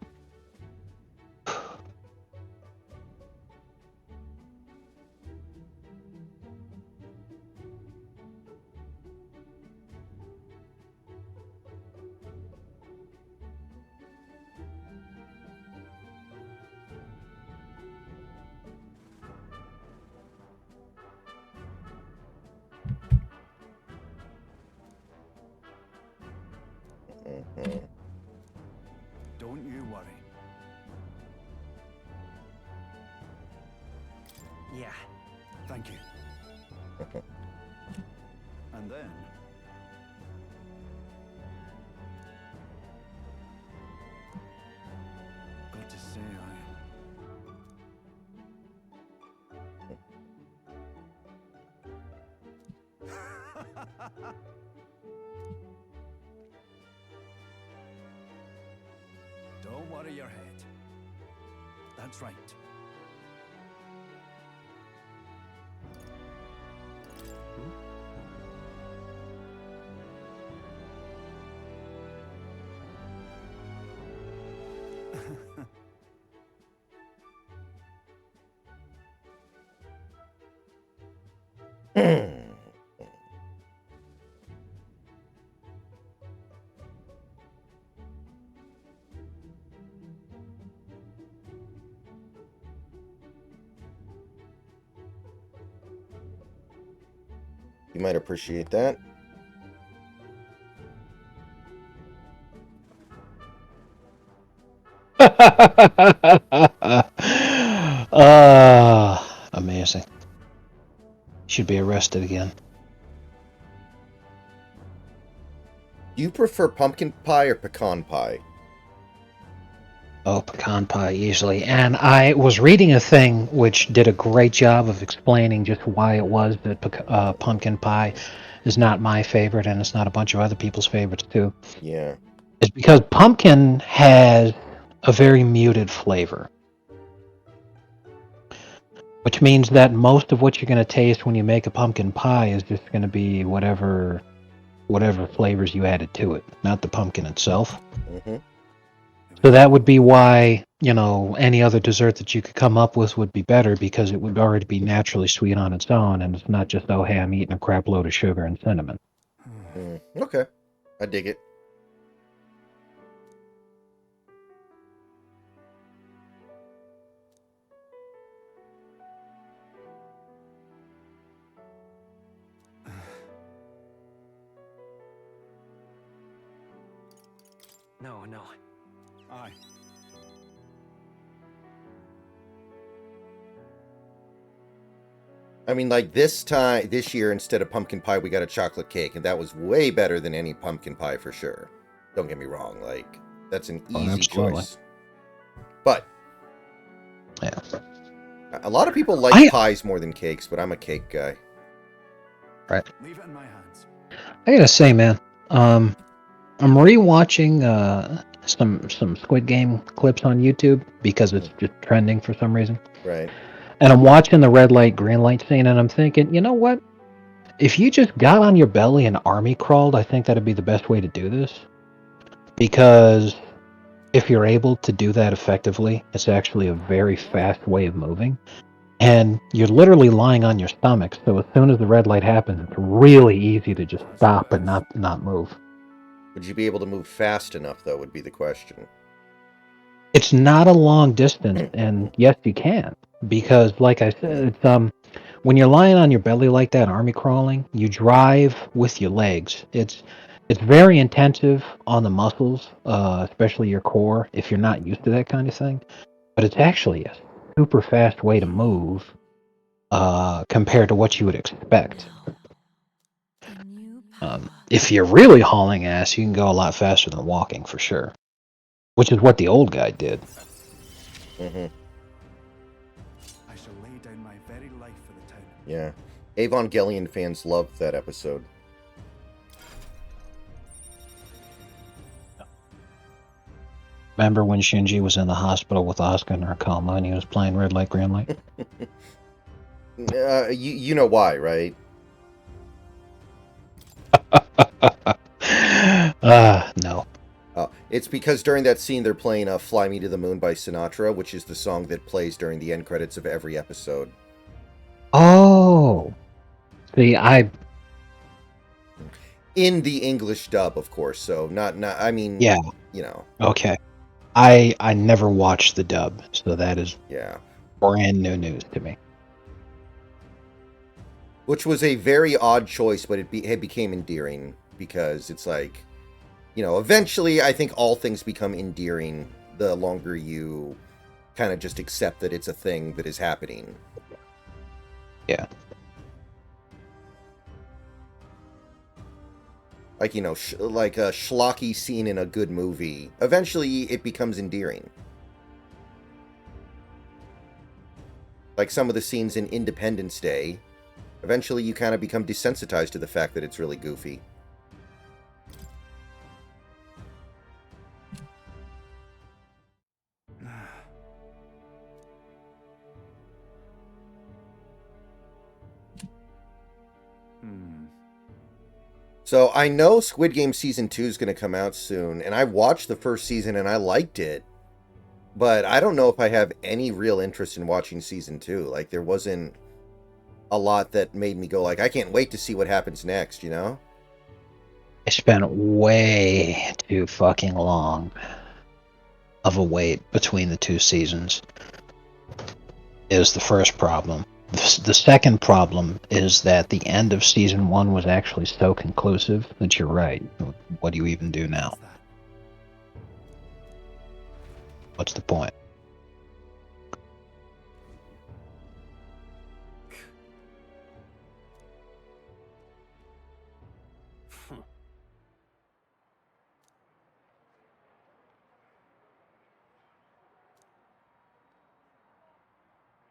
Mm-hmm. Don't you worry. Yeah. Thank you. And then... got to say worry your head. That's right. You might appreciate that. Amazing. Should be arrested again. Do you prefer pumpkin pie or pecan pie? Oh, pecan pie, easily. And I was reading a thing which did a great job of explaining just why it was that pumpkin pie is not my favorite, and it's not a bunch of other people's favorites, too. Yeah. It's because pumpkin has a very muted flavor. Which means that most of what you're going to taste when you make a pumpkin pie is just going to be whatever flavors you added to it, not the pumpkin itself. Mm-hmm. So that would be why, any other dessert that you could come up with would be better, because it would already be naturally sweet on its own, and it's not just, oh, hey, I'm eating a crap load of sugar and cinnamon. Okay. I dig it. No, no. Aye. I mean, like this year, instead of pumpkin pie, we got a chocolate cake, and that was way better than any pumpkin pie for sure. Don't get me wrong, like that's an easy absolutely. choice. But Yeah. a lot of people like pies more than cakes, but I'm a cake guy. Right. Leave it in my hands. I gotta say, man, I'm rewatching some Squid Game clips on YouTube because it's just trending for some reason. Right. And I'm watching the red light, green light scene, and I'm thinking, you know what? If you just got on your belly and army crawled, I think that'd be the best way to do this. Because if you're able to do that effectively, it's actually a very fast way of moving. And you're literally lying on your stomach, so as soon as the red light happens, it's really easy to just stop and not move. Would you be able to move fast enough, though, would be the question. It's not a long distance, and yes, you can. Because, like I said, it's, when you're lying on your belly like that, army crawling, you drive with your legs. It's very intensive on the muscles, especially your core, if you're not used to that kind of thing. But it's actually a super fast way to move compared to what you would expect. If you're really hauling ass, you can go a lot faster than walking for sure, which is what the old guy did. Mm-hmm. I shall lay down my very life for the town. Yeah. Evangelion fans loved that episode. Remember when Shinji was in the hospital with Asuka in her coma and he was playing Red Light, Green Light? You know why, right? No. It's because during that scene they're playing Fly Me to the Moon by Sinatra, which is the song that plays during the end credits of every episode. Oh. See, In the English dub, of course, so not I mean, yeah. Okay. I never watched the dub, so that is brand new news to me. Which was a very odd choice, but it became endearing because it's like, eventually I think all things become endearing the longer you kind of just accept that it's a thing that is happening. Yeah. Like, like a schlocky scene in a good movie. Eventually it becomes endearing. Like some of the scenes in Independence Day. Eventually you kind of become desensitized to the fact that it's really goofy. So I know Squid Game Season 2 is going to come out soon, and I watched the first season and I liked it, but I don't know if I have any real interest in watching Season 2. Like, there wasn't a lot that made me go, like, I can't wait to see what happens next, you know? I spent way too fucking long of a wait between the two seasons is the first problem. The second problem is that the end of season 1 was actually so conclusive that you're right. What do you even do now? What's that? What's the point?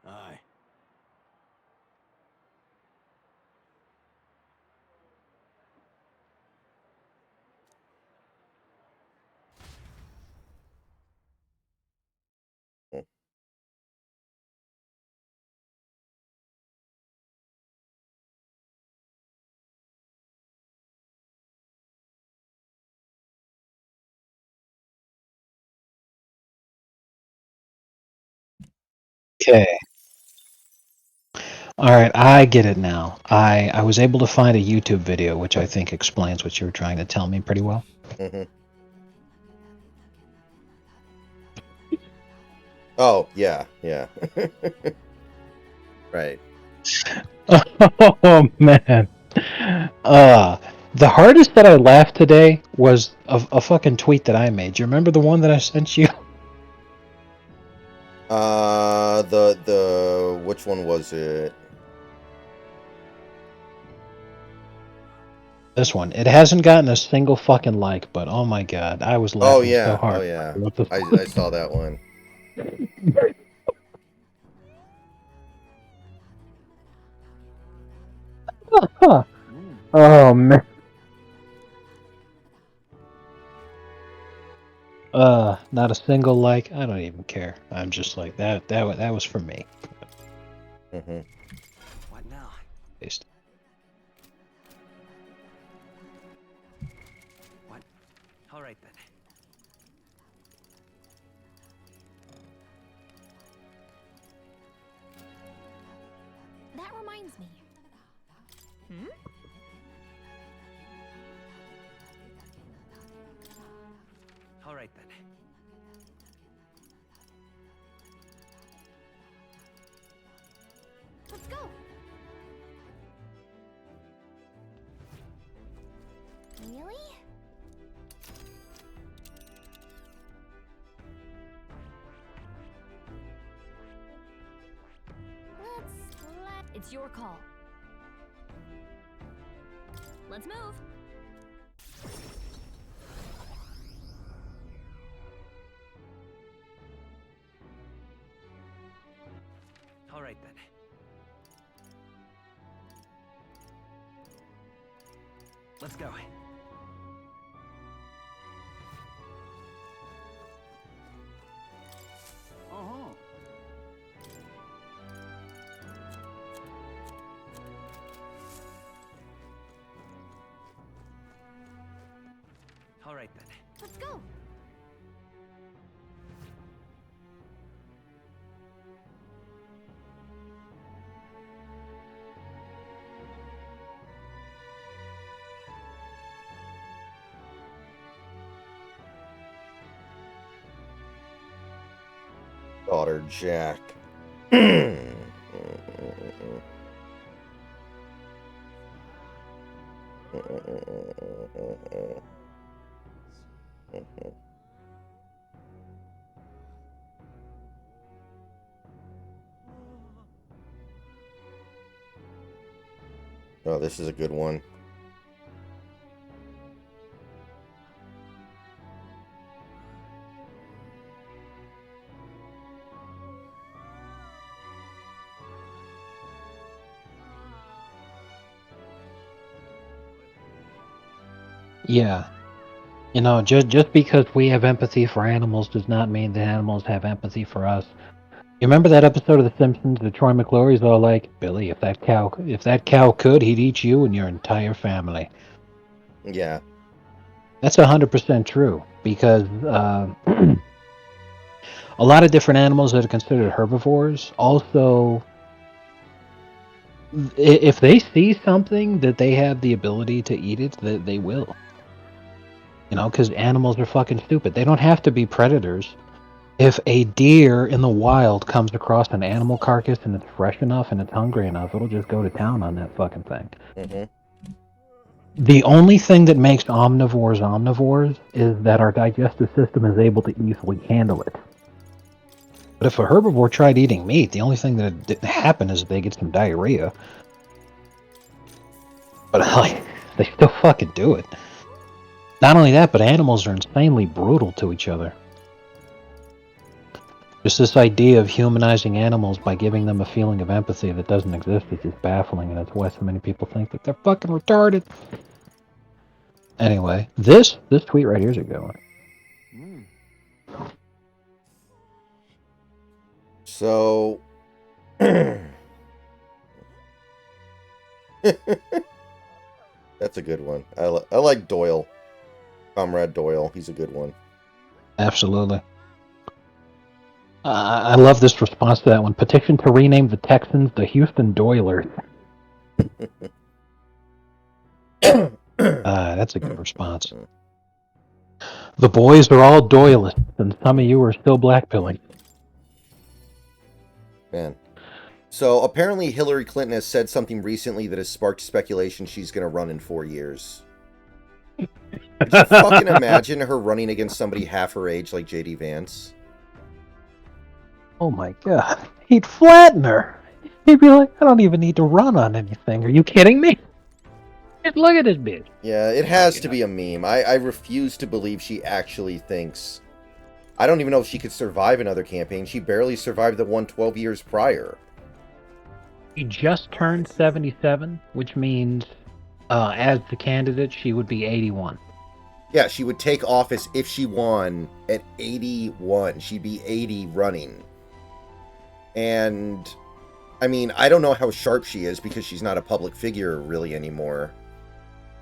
Aye. Okay. Alright, I get it now. I was able to find a YouTube video which I think explains what you were trying to tell me pretty well. Mm-hmm. Oh, yeah, yeah. Right. Oh man. The hardest that I laughed today was a fucking tweet that I made. Do you remember the one that I sent you? Which one was it? This one. It hasn't gotten a single fucking like, but oh my god, I was Oh, laughing so yeah, hard. oh, yeah. What the I saw that one. fuck? Oh man. Not a single like. I don't even care. I'm just like that. That was for me. Mm-hmm. What now? Based. What? All right then. That reminds me. Hmm? All right then. Let's go. Really? It's your call. Let's move. All right then. Let's go. Uh-huh. All right then. Let's go. Daughter Jack. Oh, this is a good one. Yeah. You know, just because we have empathy for animals does not mean that animals have empathy for us. You remember that episode of The Simpsons that Troy McClure's all like, Billy, if that cow could, he'd eat you and your entire family. Yeah. That's 100% true because a lot of different animals that are considered herbivores also, if they see something that they have the ability to eat it, they will. You know, because animals are fucking stupid. They don't have to be predators. If a deer in the wild comes across an animal carcass and it's fresh enough and it's hungry enough, it'll just go to town on that fucking thing. Mm-hmm. The only thing that makes omnivores is that our digestive system is able to easily handle it. But if a herbivore tried eating meat, the only thing that didn't happen is they get some diarrhea. But like, they still fucking do it. Not only that, but animals are insanely brutal to each other. Just this idea of humanizing animals by giving them a feeling of empathy that doesn't exist is just baffling, and that's why so many people think that they're fucking retarded. Anyway, this tweet right here is a good one. So, that's a good one. I like Doyle. Comrade Doyle. He's a good one. Absolutely. I love this response to that one. Petition to rename the Texans the Houston Doilers. That's a good response. The boys are all Doylists, and some of you are still blackpilling. Man. So apparently Hillary Clinton has said something recently that has sparked speculation she's going to run in 4 years. Could you fucking imagine her running against somebody half her age like J.D. Vance? Oh my god. He'd flatten her. He'd be like, I don't even need to run on anything. Are you kidding me? Look at this bitch. Yeah, it has to be a meme. I refuse to believe she actually thinks... I don't even know if she could survive another campaign. She barely survived the one 12 years prior. She just turned 77, which means as the candidate, she would be 81. Yeah, she would take office if she won at 81. She'd be 80 running. And, I mean, I don't know how sharp she is because she's not a public figure really anymore.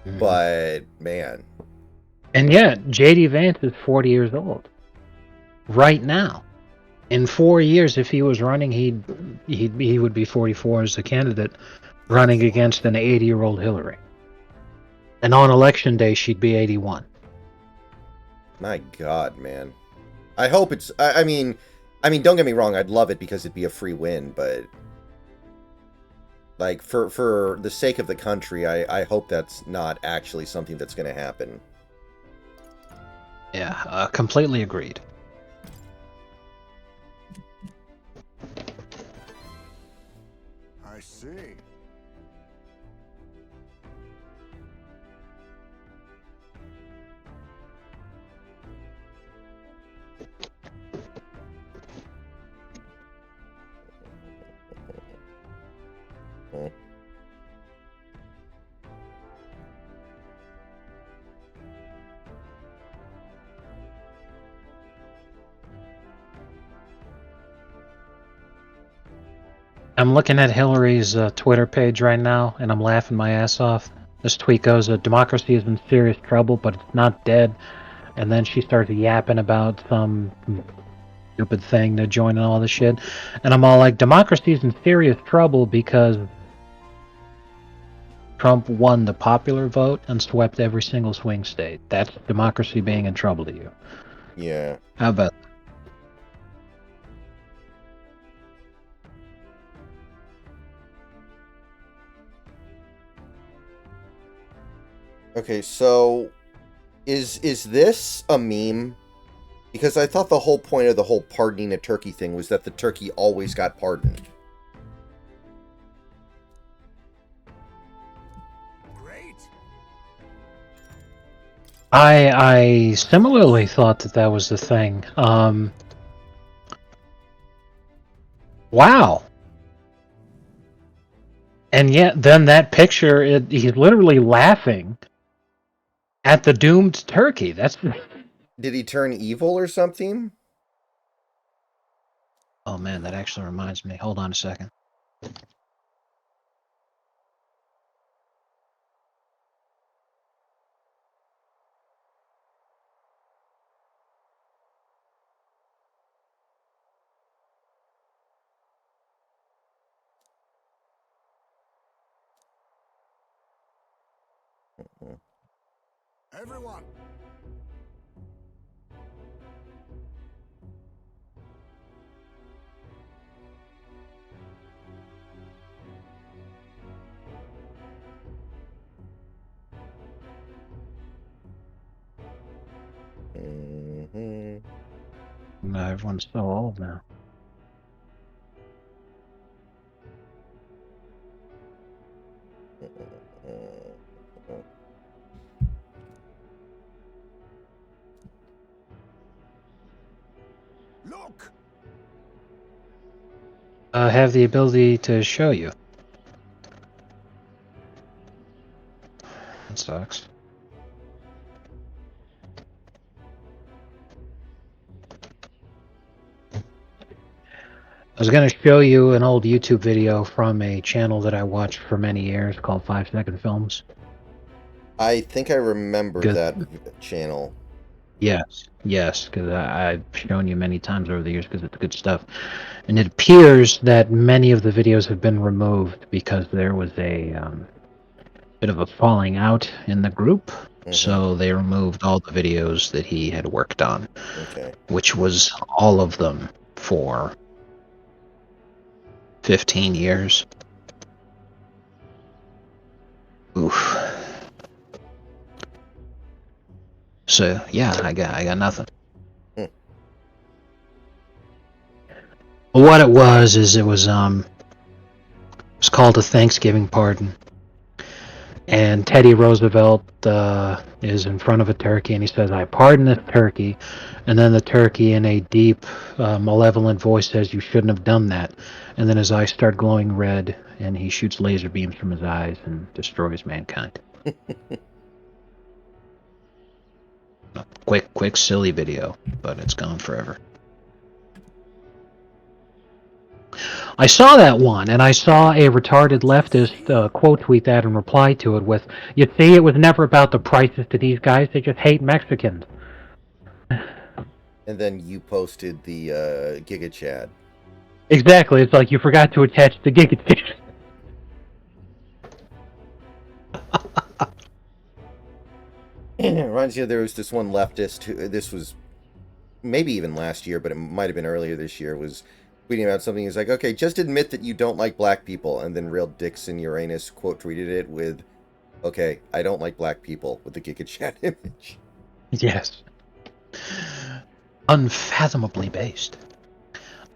Mm-hmm. But, man. And yet, J.D. Vance is 40 years old. Right now. In 4 years, if he was running, he would be 44 as a candidate, running against an 80-year-old Hillary. And on election day, she'd be 81. My God, man. I hope it's... I mean, don't get me wrong. I'd love it because it'd be a free win, but... Like, for the sake of the country, I hope that's not actually something that's going to happen. Yeah, completely agreed. I see. I'm looking at Hillary's Twitter page right now, and I'm laughing my ass off. This tweet goes, democracy is in serious trouble, but it's not dead. And then she starts yapping about some stupid thing to join and all this shit. And I'm all like, democracy is in serious trouble because Trump won the popular vote and swept every single swing state. That's democracy being in trouble to you. Yeah. How about that? Okay, so is this a meme? Because I thought the whole point of the whole pardoning a turkey thing was that the turkey always got pardoned. Great. I similarly thought that was the thing. Wow. And yet, then that picture, he's literally laughing at the doomed turkey. That's... Did he turn evil or something? Oh man, that actually reminds me. Hold on a second. Everyone, Mhm. No, everyone's so old now. look! Have the ability to show you. That sucks. I was going to show you an old YouTube video from a channel that I watched for many years called 5 Second Films. I think I remember Good. that channel. Yes, because I've shown you many times over the years because it's good stuff. And it appears that many of the videos have been removed because there was a bit of a falling out in the group. So they removed all the videos that he had worked on, Okay. which was all of them for 15 years. Oof. So yeah, I got nothing. Hmm. But what it was is it was called a Thanksgiving pardon. And Teddy Roosevelt is in front of a turkey, and he says, "I pardon this turkey." And then the turkey, in a deep, malevolent voice, says, "You shouldn't have done that." And then his eyes start glowing red, and he shoots laser beams from his eyes and destroys mankind. A quick, silly video, but it's gone forever. I saw that one, and I saw a retarded leftist quote tweet that and reply to it with, "You see, it was never about the prices to these guys. They just hate Mexicans." And then you posted the Giga Chad. Exactly. It's like you forgot to attach the gigafish. Reminds you, there was this one leftist who, this was maybe even last year, but it might have been earlier this year, was tweeting about something. He's like, okay, just admit that you don't like black people. And then Real Dixon Uranus quote tweeted it with, okay, I don't like black people, with the Giga Chat image. Yes. Unfathomably based.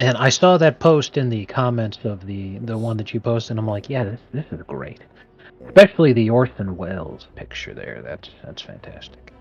And I saw that post in the comments of the one that you posted, and I'm like, yeah, this is great. Especially the Orson Welles picture there. That's fantastic.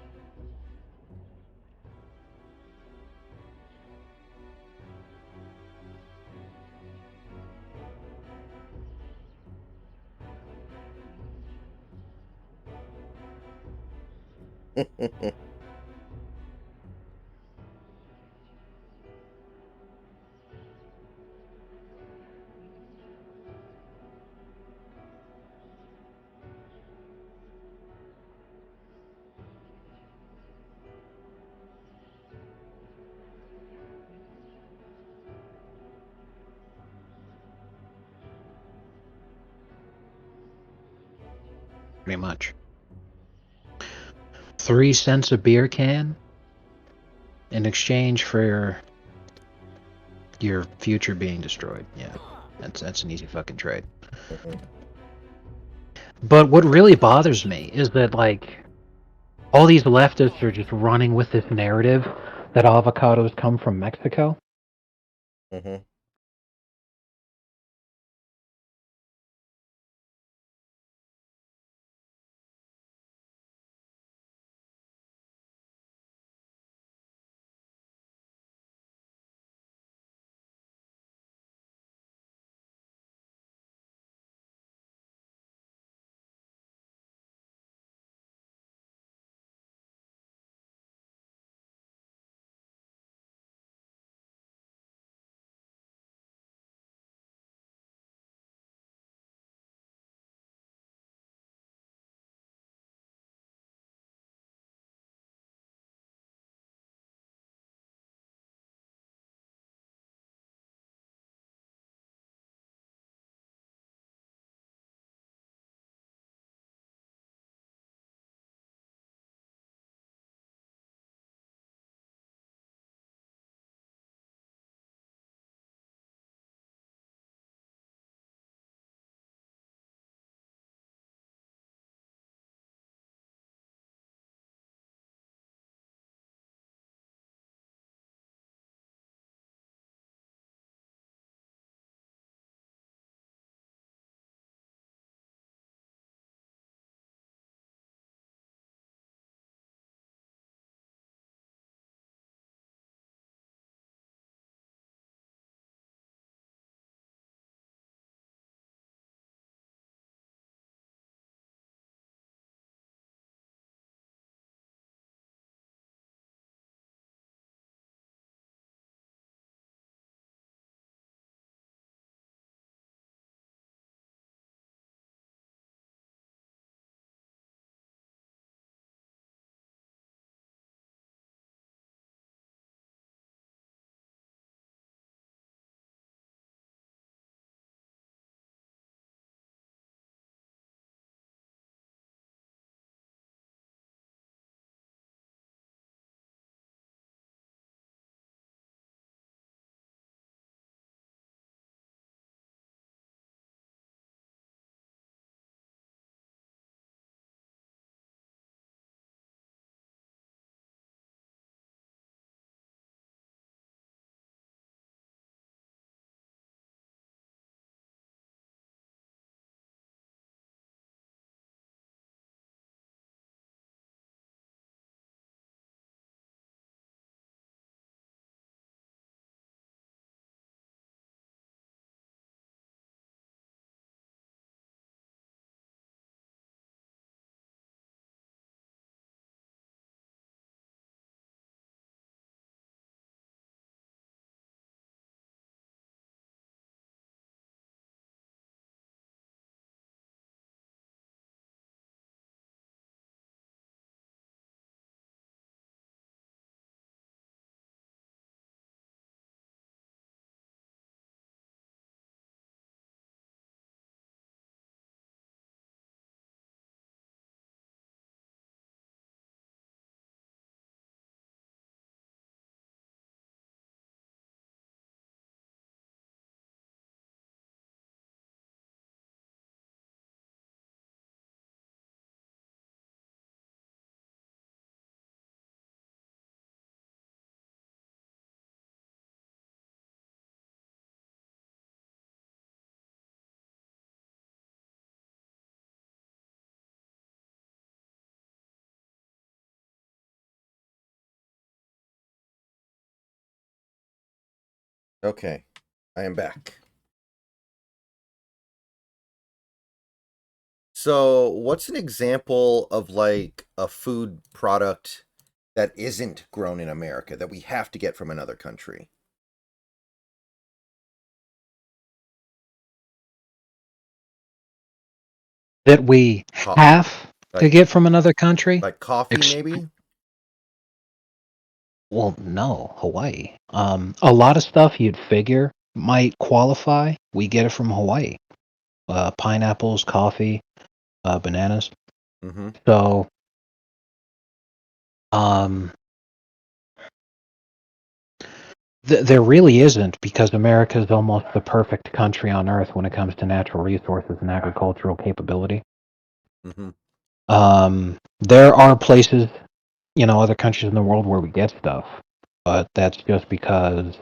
Pretty much. 3 cents a beer can in exchange for your future being destroyed. Yeah, that's an easy fucking trade. But what really bothers me is that, like, all these leftists are just running with this narrative that avocados come from Mexico. Mm-hmm. Okay, I am back. So, what's an example of like a food product that isn't grown in America that we have to get from another country? That we Co- have to like get from another country? like coffee, Ex- maybe? well, no, Hawaii. A lot of stuff you'd figure might qualify. We get it from Hawaii. Pineapples, coffee, bananas. Mm-hmm. So, um, there really isn't, because America is almost the perfect country on earth when it comes to natural resources and agricultural capability. Mm-hmm. There are places, other countries in the world where we get stuff, but that's just because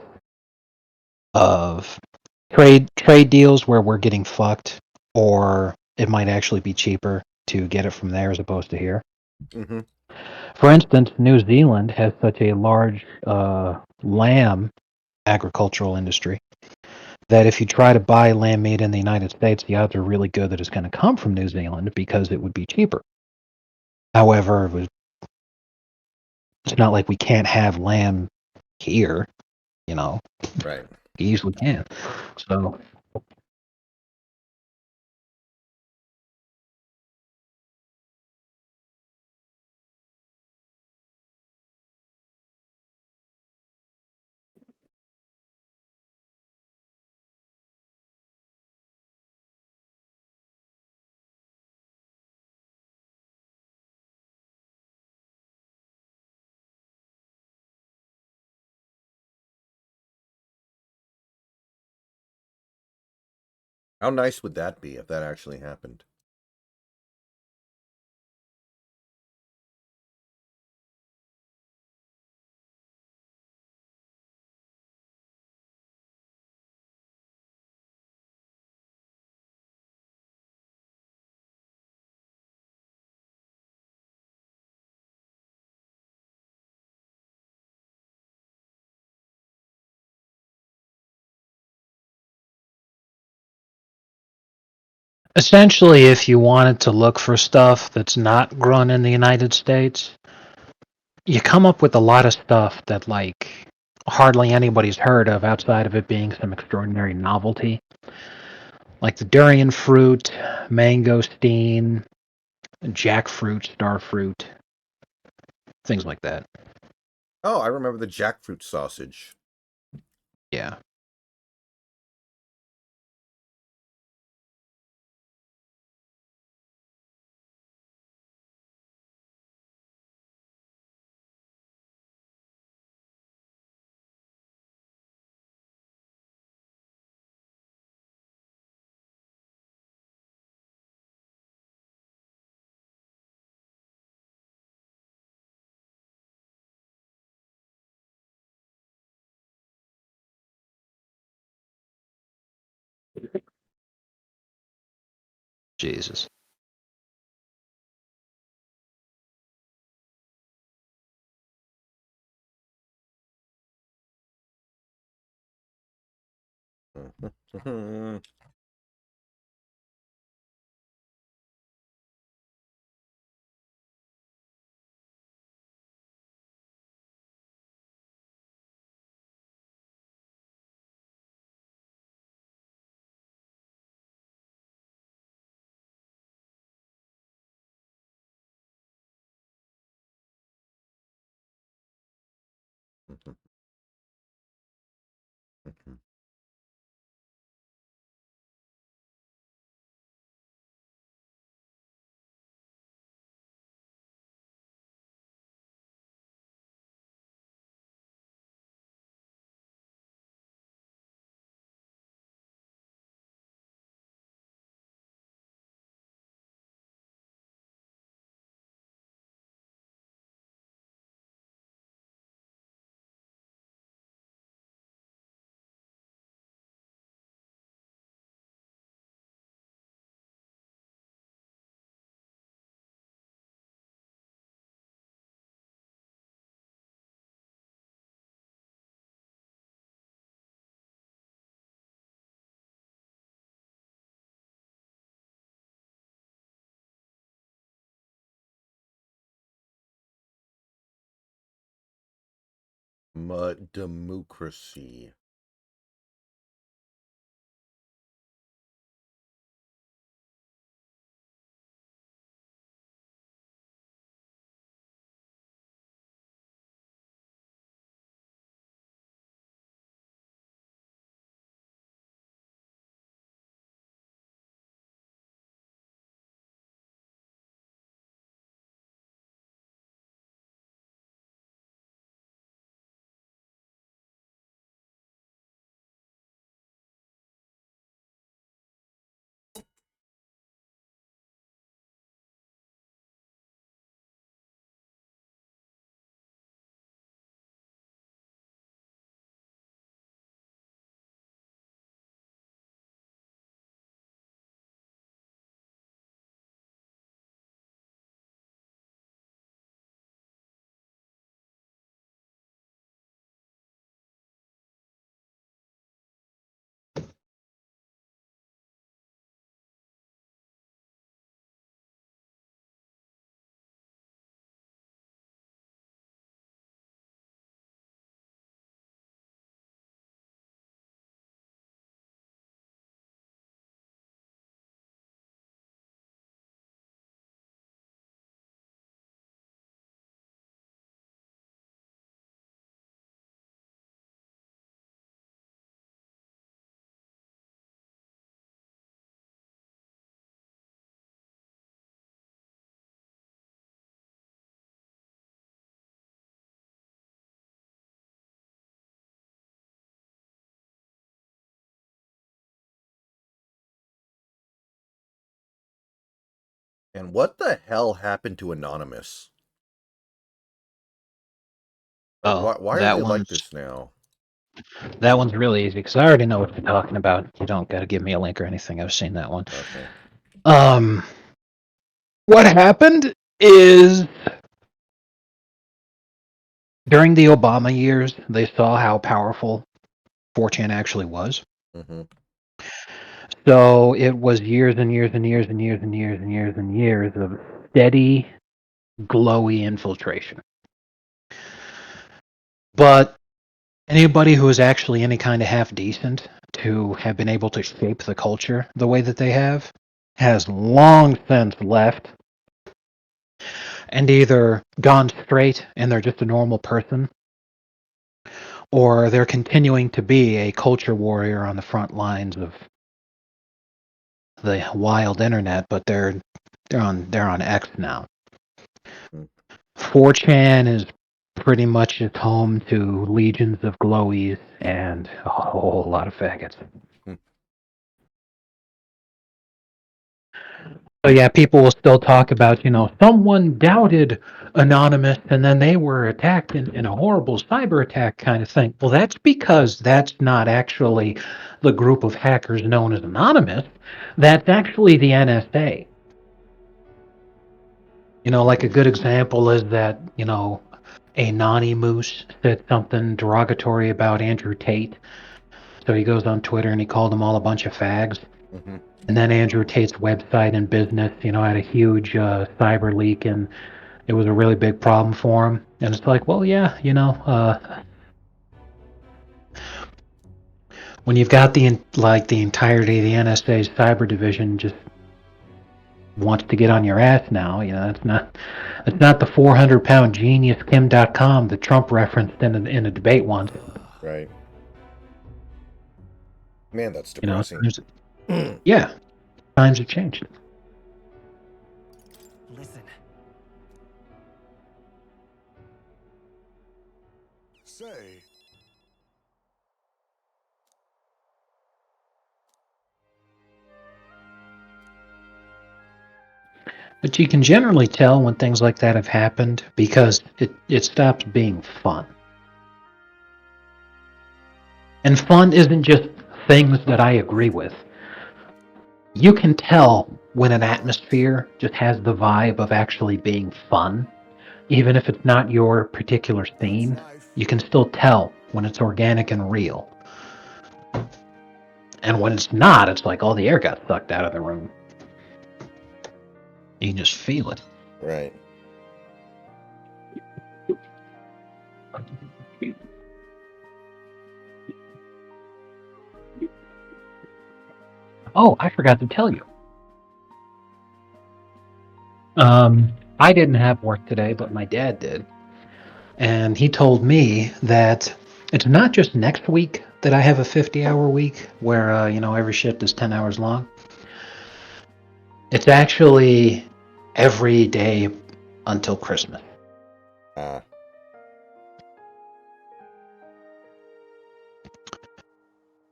of trade deals where we're getting fucked, or it might actually be cheaper to get it from there as opposed to here. Mm-hmm. For instance, New Zealand has such a large lamb agricultural industry that if you try to buy lamb meat in the United States, the odds are really good that it's going to come from New Zealand because it would be cheaper. However, it's not like we can't have lamb here, you know. Right. We easily can. So, How nice would that be if that actually happened? essentially, if you wanted to look for stuff that's not grown in the United States, you come up with a lot of stuff that, like, hardly anybody's heard of outside of it being some extraordinary novelty. Like the durian fruit, mangosteen, jackfruit, starfruit, things like that. Oh, I remember the jackfruit sausage. Yeah. Jesus. Democracy. And what the hell happened to Anonymous? Oh, Why are they like this now? that one's really easy because I already know what you're talking about. You don't got to give me a link or anything. I've seen that one. Okay. What happened is during the Obama years, they saw how powerful 4chan actually was. Mm-hmm. So it was years and years and years and years and years and years and years of steady, glowy infiltration. But anybody who is actually any kind of half decent to have been able to shape the culture the way that they have has long since left and either gone straight and they're just a normal person, or they're continuing to be a culture warrior on the front lines of the wild internet, but they're on X now. 4chan is pretty much just home to legions of glowies and a whole lot of faggots. So yeah, people will still talk about, someone doubted Anonymous and then they were attacked in a horrible cyber attack kind of thing. Well, that's because that's not actually the group of hackers known as Anonymous. That's actually the NSA. Like a good example is that, a Nani Moose said something derogatory about Andrew Tate. So he goes on Twitter and he called them all a bunch of fags. Mm-hmm. And then Andrew Tate's website and business, had a huge cyber leak, and it was a really big problem for him. And it's like, well, yeah, when you've got the entirety of the NSA's cyber division just wants to get on your ass now, it's not the 400-pound genius Kim.com that Trump referenced in a debate once. Right. Man, that's depressing. Yeah, times have changed. Listen. Say, But you can generally tell when things like that have happened because it stops being fun. And fun isn't just things that I agree with. You can tell when an atmosphere just has the vibe of actually being fun. Even if it's not your particular scene, you can still tell when it's organic and real. And when it's not, it's like all the air got sucked out of the room. You can just feel it. Right. Oh, I forgot to tell you. I didn't have work today, but my dad did. And he told me that it's not just next week that I have a 50-hour week where, every shift is 10 hours long. It's actually every day until Christmas. Uh,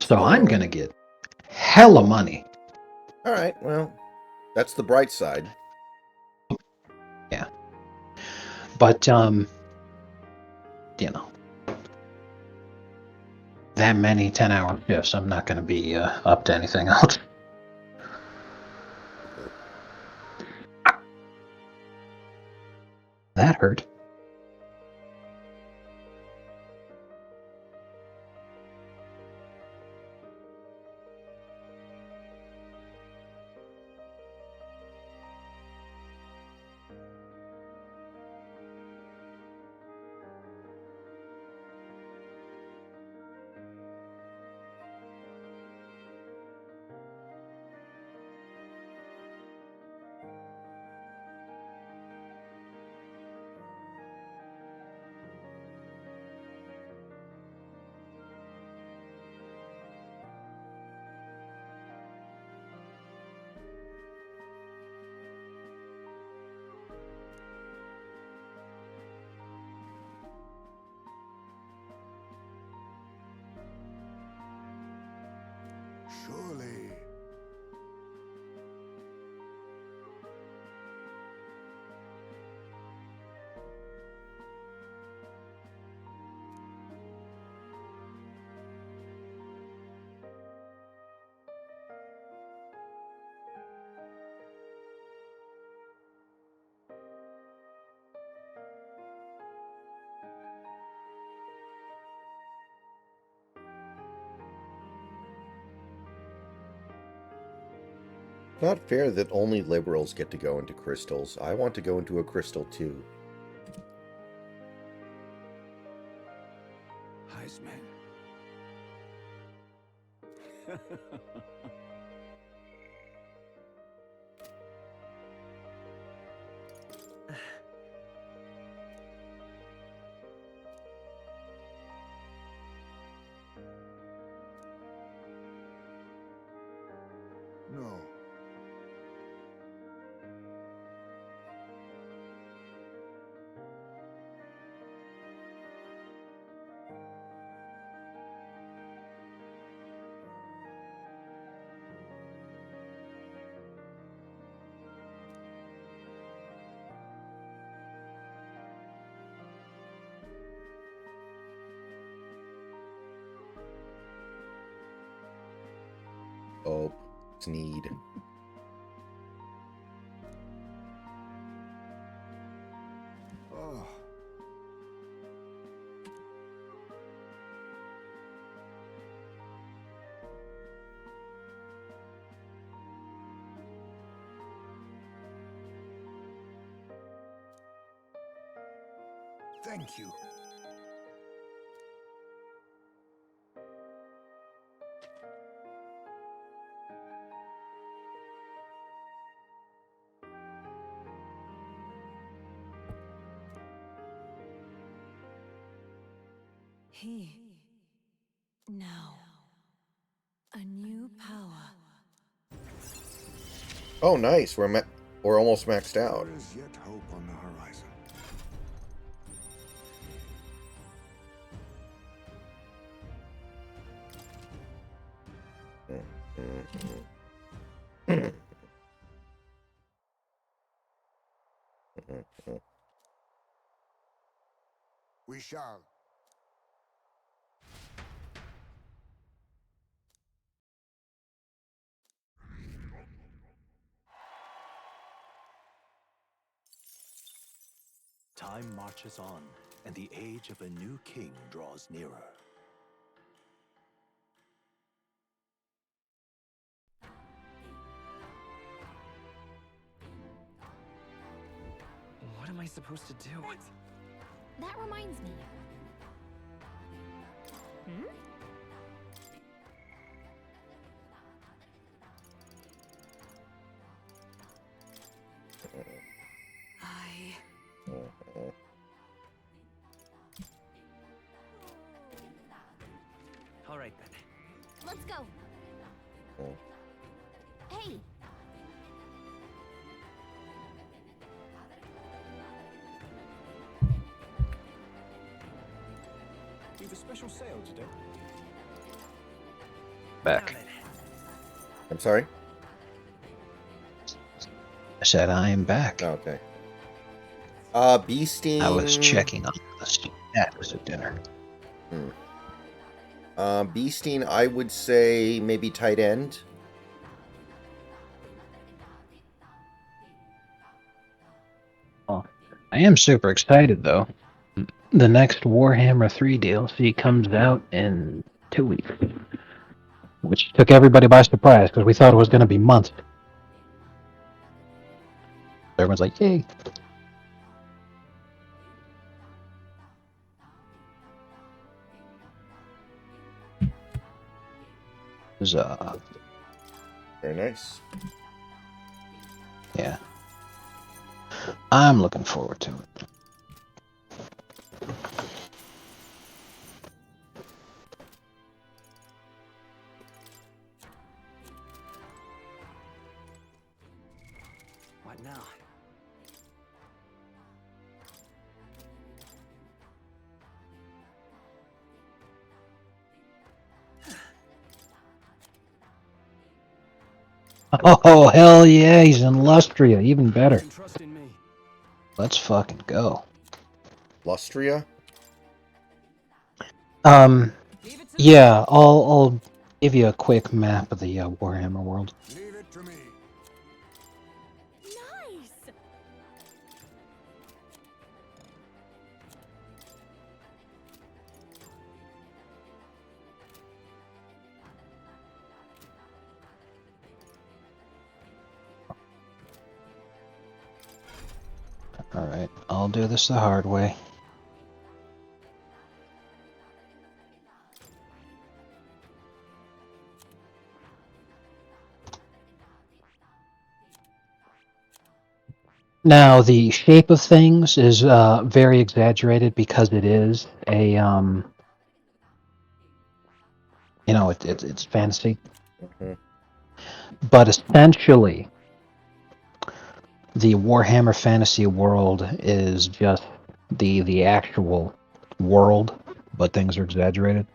So I'm going to get hella money. all right, well, that's the bright side. Yeah. But, that many 10-hour shifts, I'm not going to be up to anything else. That hurt. Surely. Not fair that only liberals get to go into crystals. I want to go into a crystal too. Heisman. No. Oh, Sneed. Oh. Thank you. He. Now. A new power. Oh, nice. We're almost maxed out. There is yet hope on the horizon. We shall. Time marches on, and the age of a new king draws nearer. What am I supposed to do? That reminds me. Hmm? Let's go. Oh. Hey. We have a special sale today. Back. Now then. I'm sorry? I said I am back. Oh, okay. Bee sting. I was checking on the status of dinner. Bee sting, I would say maybe tight end. Well, I am super excited though. The next Warhammer 3 DLC comes out in 2 weeks, which took everybody by surprise because we thought it was going to be months. Everyone's like, "Yay!" It was, Very nice. yeah, I'm looking forward to it. What now? Oh hell yeah, he's in Lustria, even You better. can trust in me. Let's fucking go. Lustria? Yeah, I'll give you a quick map of the Warhammer world. Leave it to me. Nice. Alright, I'll do this the hard way. Now, the shape of things is very exaggerated because it is a, it's fantasy. Hmm. But essentially, the Warhammer Fantasy world is just the actual world, but things are exaggerated.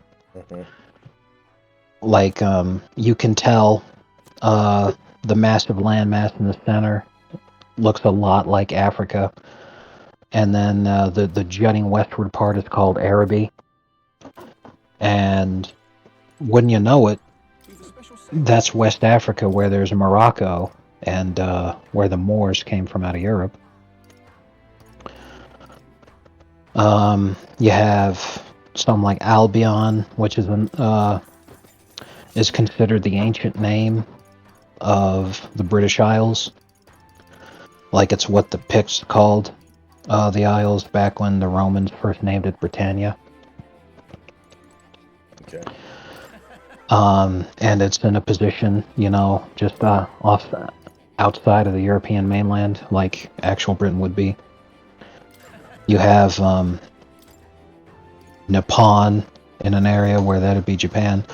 Hmm. Like, you can tell the massive landmass in the center looks a lot like Africa. And then the jutting westward part is called Araby. And wouldn't you know it, We have a special sale. that's West Africa where there's Morocco and where the Moors came from out of Europe. You have something like Albion, which is considered the ancient name of the British Isles. Like it's what the Picts called the Isles back when the Romans first named it Britannia. Okay. And it's in a position, just outside of the European mainland, like actual Britain would be. You have Nippon in an area where that'd be Japan.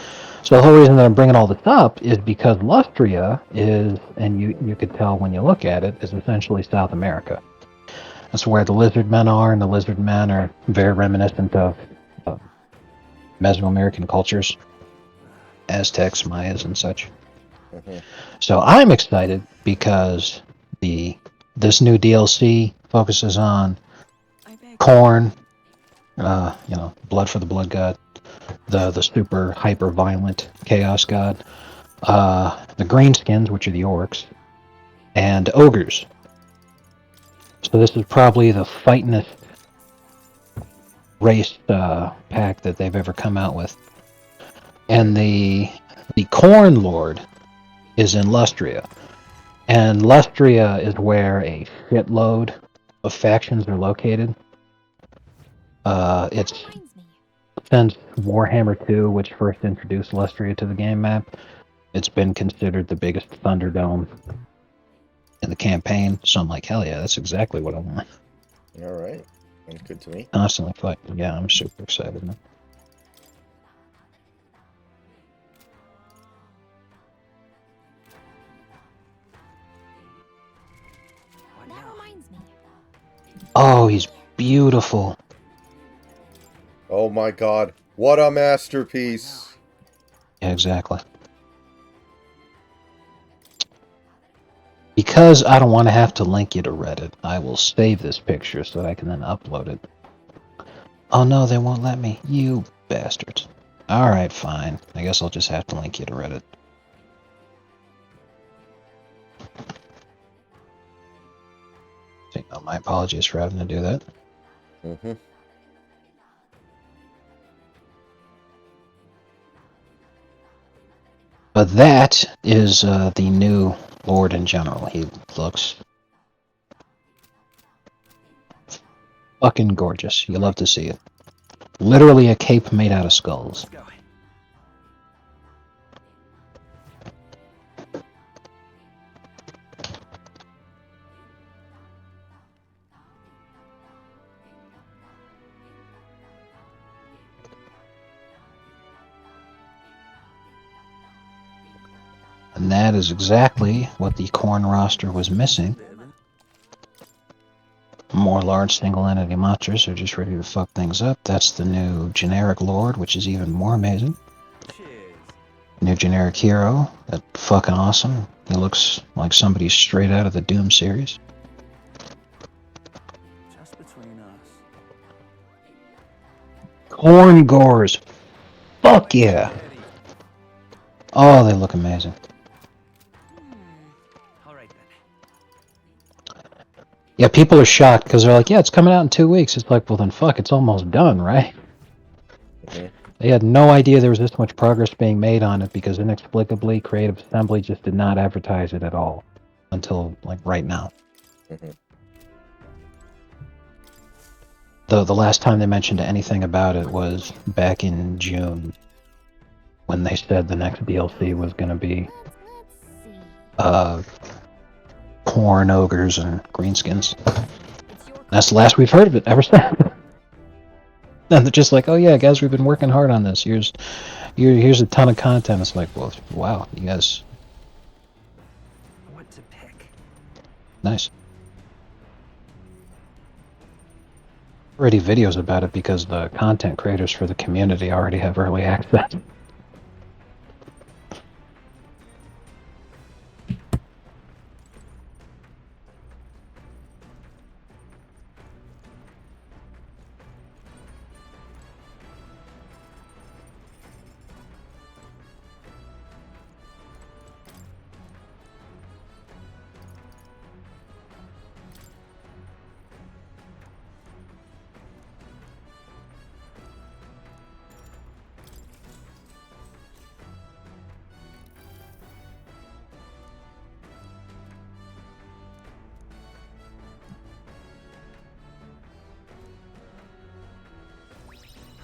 So the whole reason that I'm bringing all this up is because Lustria is, and you could tell when you look at it, is essentially South America. That's where the lizard men are, and the lizard men are very reminiscent of Mesoamerican cultures, Aztecs, Mayas, and such. Hmm. So I'm excited because this new DLC focuses on Khorne, blood for the blood god, the super hyper violent chaos god, the greenskins, which are the orcs, and ogres. So this is probably the fightingest race pack that they've ever come out with. And the Khorne Lord is in Lustria. And Lustria is where a shitload of factions are located. It's Reminds me. since Warhammer 2, which first introduced Lustria to the game map, it's been considered the biggest Thunderdome in the campaign. So I'm like, hell yeah, that's exactly what I want. All right. Sounds good to me. Constantly fighting. Yeah, I'm super excited now. beautiful. Oh my god. What a masterpiece. Yeah, exactly. Because I don't want to have to link you to Reddit, I will save this picture so I can then upload it. Oh no, they won't let me. You bastards. Alright, fine. I guess I'll just have to link you to Reddit. So, my apologies for having to do that. Mm-hmm. But that is the new Lord in general. He looks fucking gorgeous. You love to see it. Literally a cape made out of skulls. Let's go. And that is exactly what the Korn roster was missing. More large single entity monsters are just ready to fuck things up. That's the new generic Lord, which is even more amazing. Cheers. New generic hero, that's fucking awesome. He looks like somebody straight out of the Doom series. Just between us. Korn Gores. Fuck yeah. Oh, they look amazing. All right then. Yeah, people are shocked because they're like, yeah, it's coming out in 2 weeks. It's like, well then fuck, it's almost done, right? Mm-hmm. They had no idea there was this much progress being made on it because inexplicably Creative Assembly just did not advertise it at all until like right now. Mm-hmm. The last time they mentioned anything about it was back in June when they said the next DLC was going to be corn ogres and greenskins. That's the last we've heard of it ever since. And they're just like, oh yeah, guys, we've been working hard on this. Here's a ton of content. It's like, well, wow, you guys, What to pick? nice. Already videos about it because the content creators for the community already have early access.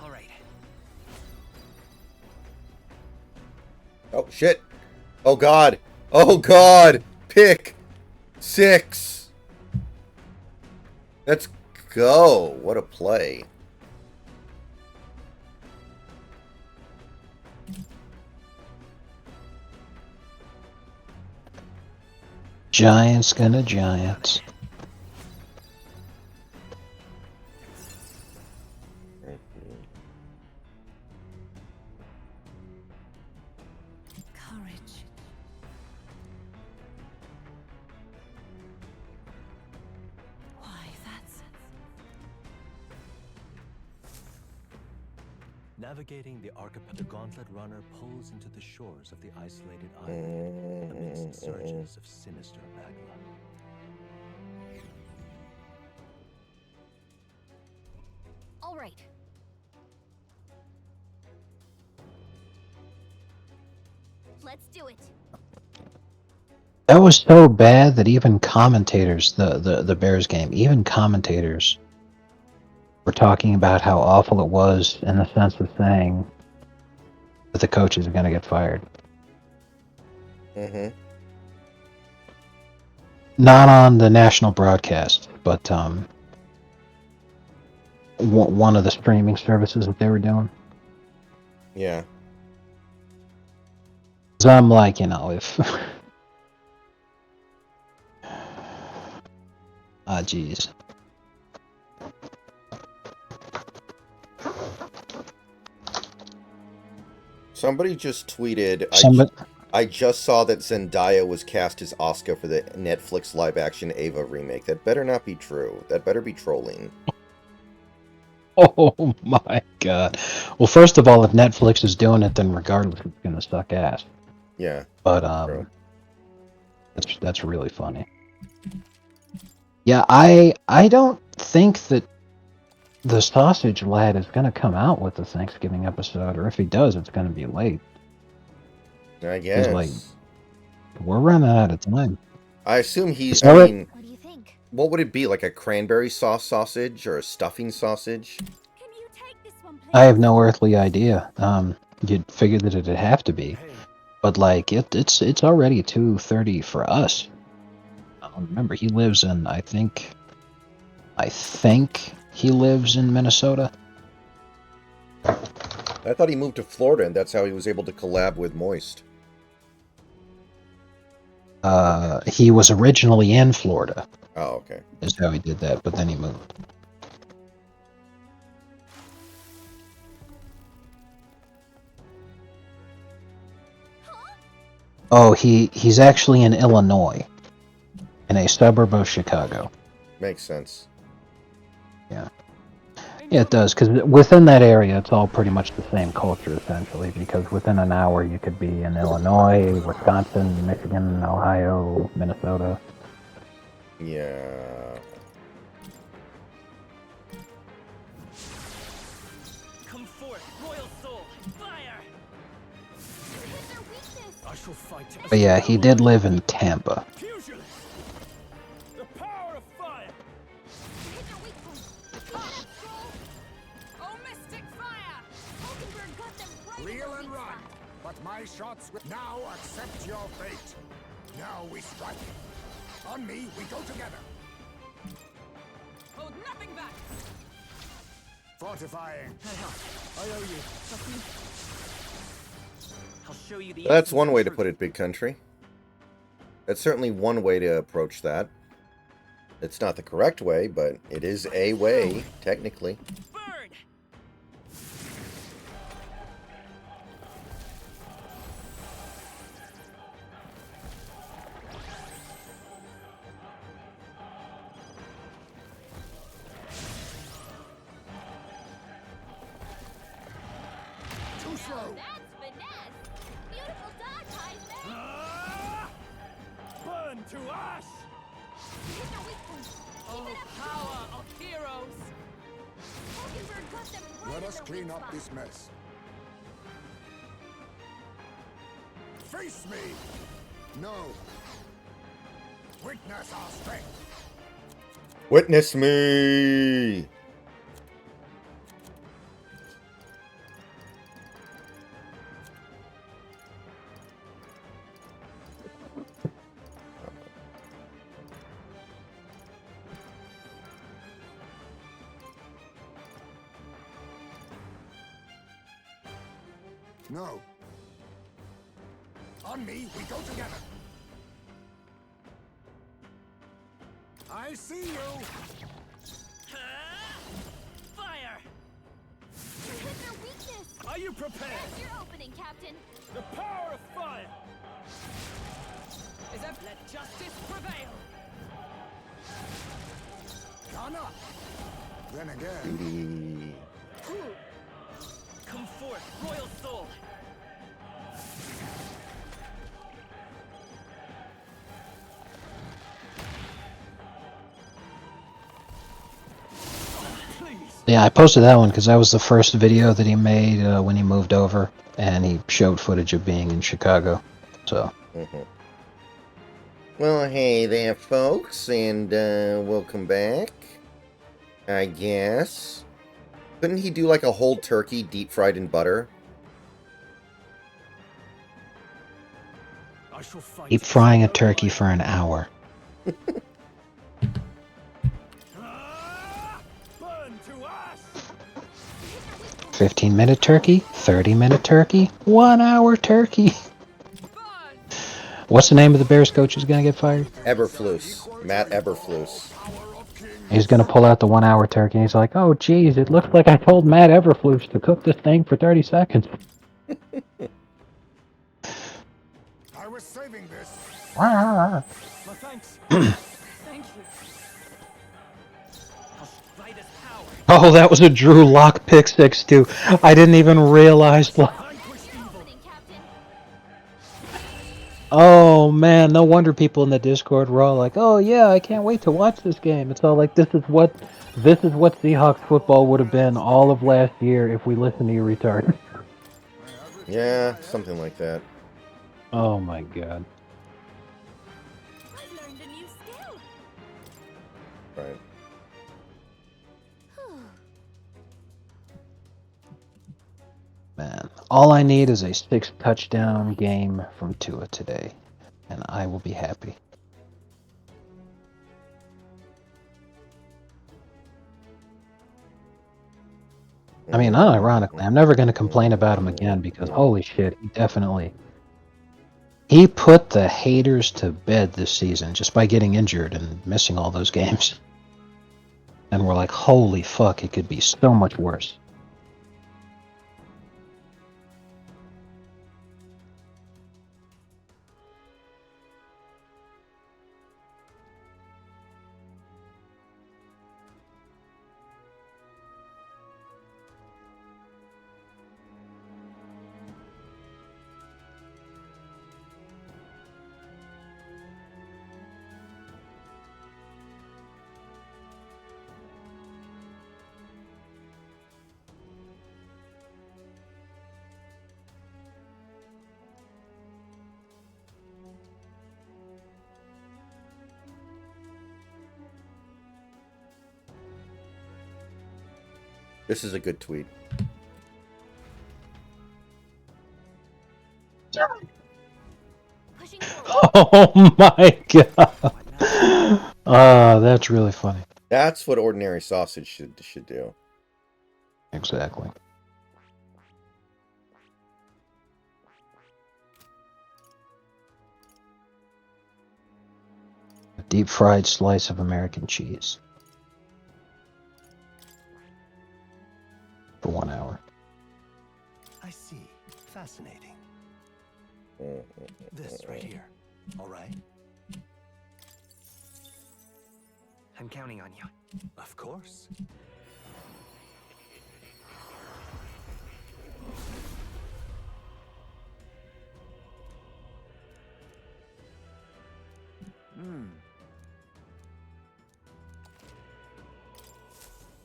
All right. Oh, shit. Oh, God. Oh, God. Pick 6. Let's go. What a play. Giants gonna giants. Courage. Why, that's... Navigating the archipelago, the Gauntlet Runner pulls into the shores of the isolated island amidst surges of sinister magma. All right. Let's do it. That was so bad that even commentators, the Bears game, even commentators were talking about how awful it was in the sense of saying that the coaches are going to get fired. Mm-hmm. Not on the national broadcast, but one of the streaming services that they were doing. Yeah. So I'm like, if... Ah, jeez. Somebody just tweeted. Somebody, I just saw that Zendaya was cast as Asuka for the Netflix live-action Ava remake. That better not be true. That better be trolling. oh my god. Well, first of all, if Netflix is doing it, then regardless, it's gonna suck ass. Yeah. But True. that's really funny. Yeah, I don't think that the Sausage Lad is gonna come out with the Thanksgiving episode, or if he does, it's gonna be late. I guess. Like, we're running out of time. I assume he's. All I right. mean, What do you think? what would it be? Like a cranberry sauce sausage or a stuffing sausage? Can you take this one, please? I have no earthly idea. You'd figure that it'd have to be, Hey, but like it's already 2:30 for us. Remember, he lives in I think he lives in Minnesota. I thought he moved to Florida, and that's how he was able to collab with Moist. He was originally in Florida, Oh, okay. is how he did that, but then he moved. Oh, he's actually in Illinois, in a suburb of Chicago. Makes sense. Yeah, it does, because within that area, it's all pretty much the same culture, essentially, because within an hour, you could be in Illinois, Wisconsin, Michigan, Ohio, Minnesota. Yeah. Come forth, royal soul, fire! Hit their weakness. I shall fight. to- But yeah, he did live in Tampa. Fusion! The power of fire! Hit their weak point. Oh, mystic fire! Hulkenberg got them right in Reel their and weak run. spot. But my shots will now accept your fate. Now we strike. On me, we go together. Hold nothing back. Fortifying. I owe you. I'll show you the That's essence one of way to truth. put it, Big Country. That's certainly one way to approach that. It's not the correct way, but it is a way, technically. Burn! Too slow. That's finesse. Beautiful dodge, Heisman. Ah! Burn to ash! Hit their weak point. Keep it up. Power of heroes! Hulkenberg got them right Let in us their clean weak up spot. this mess. Face me. No. Witness our strength. Witness me! No. On me, we go together. I see you. Fire! Hit their weakness. Are you prepared? There's your opening, Captain. The power of fire! Is that let justice prevail? Gone up. Then again. Come forth, royal soul! Please! Yeah, I posted that one because that was the first video that he made when he moved over, and he showed footage of being in Chicago. So, Well, hey there, folks, and welcome back. I guess. Couldn't he do like a whole turkey deep fried in butter? I shall fight. keep frying a turkey for an hour. Ah! Burn to ash! 15-minute turkey, 30-minute turkey, 1 hour turkey. What's the name of the Bears coach who's going to get fired? Eberflus. Matt Eberflus. He's going to pull out the 1 hour turkey, and he's like, oh, geez, it looks like I told Matt Everflus to cook this thing for 30 seconds. I was saving this. My thanks. Thank you. I'll stride his power. Oh, that was a Drew Lock pick six too. I didn't even realize. Vanquish evil. Happening, Captain. Oh man, no wonder people in the Discord were all like, "Oh yeah, I can't wait to watch this game." It's all like this is what Seahawks football would have been all of last year if we listened to you retard. Yeah, something like that. Oh my god. I've learned a new skill. Right. Man, all I need is a 6-touchdown game from Tua today, and I will be happy. I mean, unironically, I'm never going to complain about him again because holy shit, he put the haters to bed this season just by getting injured and missing all those games. And we're like, holy fuck, it could be so much worse. This is a good tweet. Pushing forward. Oh my god. That's really funny. That's what ordinary sausage should do. Exactly. A deep fried slice of American cheese. For 1 hour. I see. Fascinating. This right here. All right? I'm counting on you. Of course.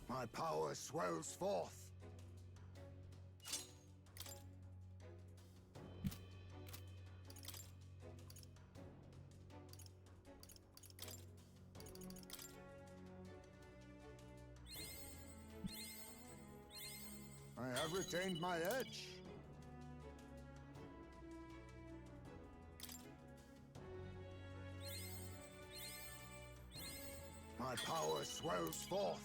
My power swells forth. I have retained my edge. My power swells forth.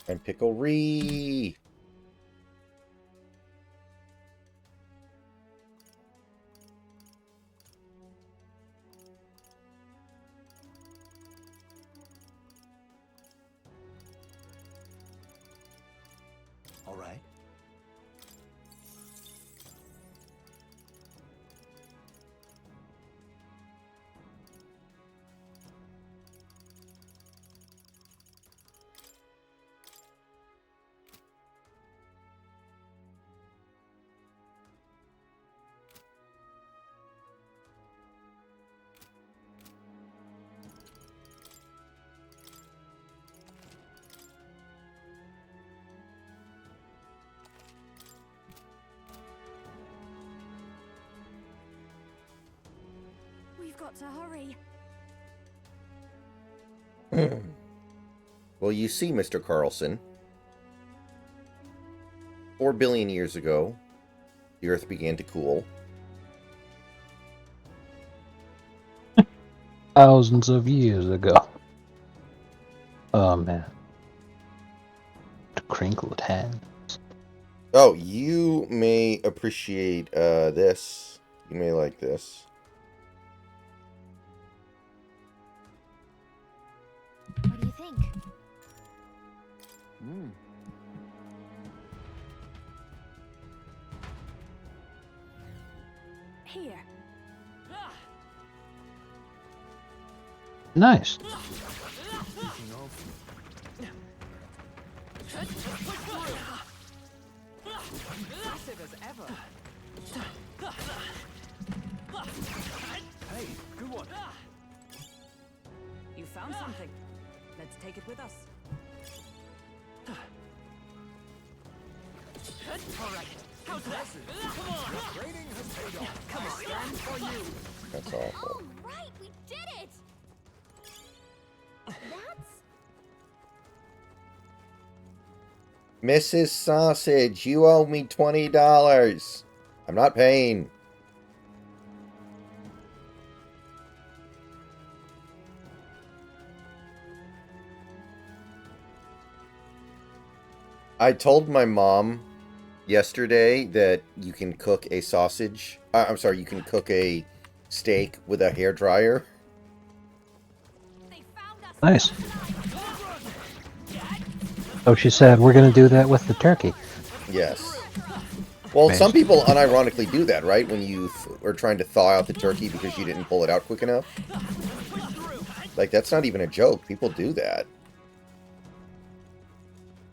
And pickle-ree. All right. We've got to hurry. Well, you see, Mr. Carlson, 4 billion years ago, the Earth began to cool. Thousands of years ago. Oh man. The crinkled hand. Oh, you may appreciate this. You may like this. What do you think? Here. Nice. Massive as ever. Hey, good one. You found something. Let's take it with us. All right. How's that? Come on. Training has paid off. Come on. Stand for you. That's awful. All right, we did it. That's Mrs. Sausage, you owe me $20. I'm not paying. I told my mom yesterday that you can cook a sausage. I'm sorry, you can cook a steak with a hairdryer. they found us. Nice. So she said, we're going to do that with the turkey. Yes. Well, some people unironically do that, right? When you are trying to thaw out the turkey because you didn't pull it out quick enough. Like, that's not even a joke. People do that.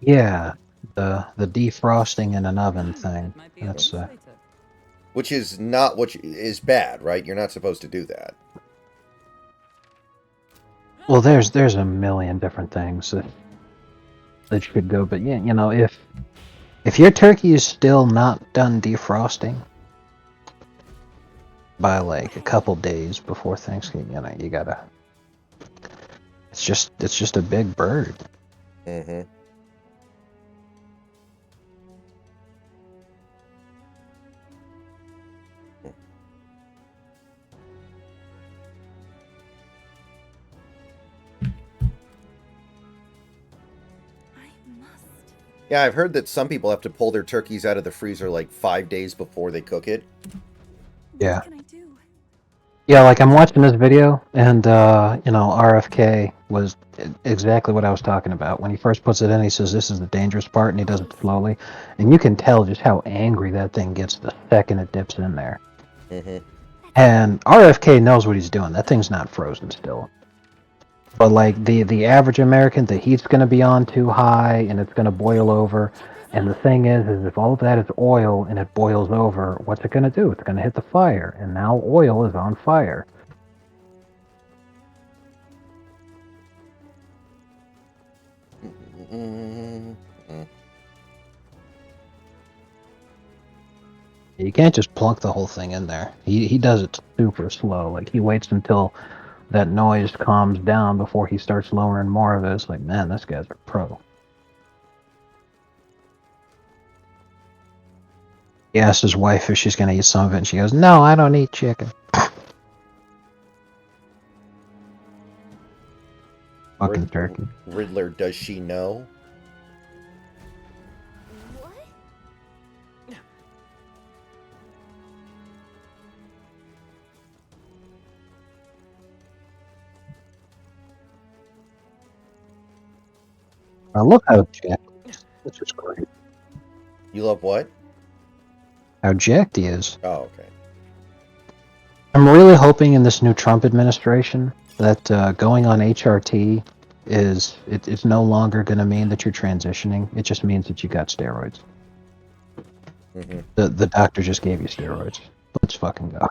Yeah. The defrosting in an oven thing. Might be a That's race later. Which is not what is bad, right? You're not supposed to do that. well, there's a million different things that should go, but yeah, you know, if your turkey is still not done defrosting by like a couple days before Thanksgiving, you know, you gotta. It's just a big bird. Mm-hmm. I must. Yeah, I've heard that some people have to pull their turkeys out of the freezer like 5 days before they cook it. Yeah. What can I do? Yeah, like I'm watching this video, and you know, RFK was exactly what I was talking about. When he first puts it in, he says this is the dangerous part, and he does it slowly, and you can tell just how angry that thing gets the second it dips in there. Mm-hmm. And RFK knows what he's doing. That thing's not frozen still. But like the average American, the heat's going to be on too high, and it's going to boil over. And the thing is if all of that is oil and it boils over, what's it going to do? It's going to hit the fire, and now oil is on fire. Mm-hmm. You can't just plunk the whole thing in there. He does it super slow. Like he waits until that noise calms down before he starts lowering more of it. It's like, man, this guy's a pro. He asked his wife if she's going to eat some of it, and she goes, no, I don't eat chicken. Fucking turkey. Riddler, does she know? What? Now look how jacked he is. This is great. You love what? How jacked he is. Oh, okay. I'm really hoping in this new Trump administration that going on HRT it's no longer going to mean that you're transitioning. It just means that you got steroids. Mm-hmm. The doctor just gave you steroids. Let's fucking go.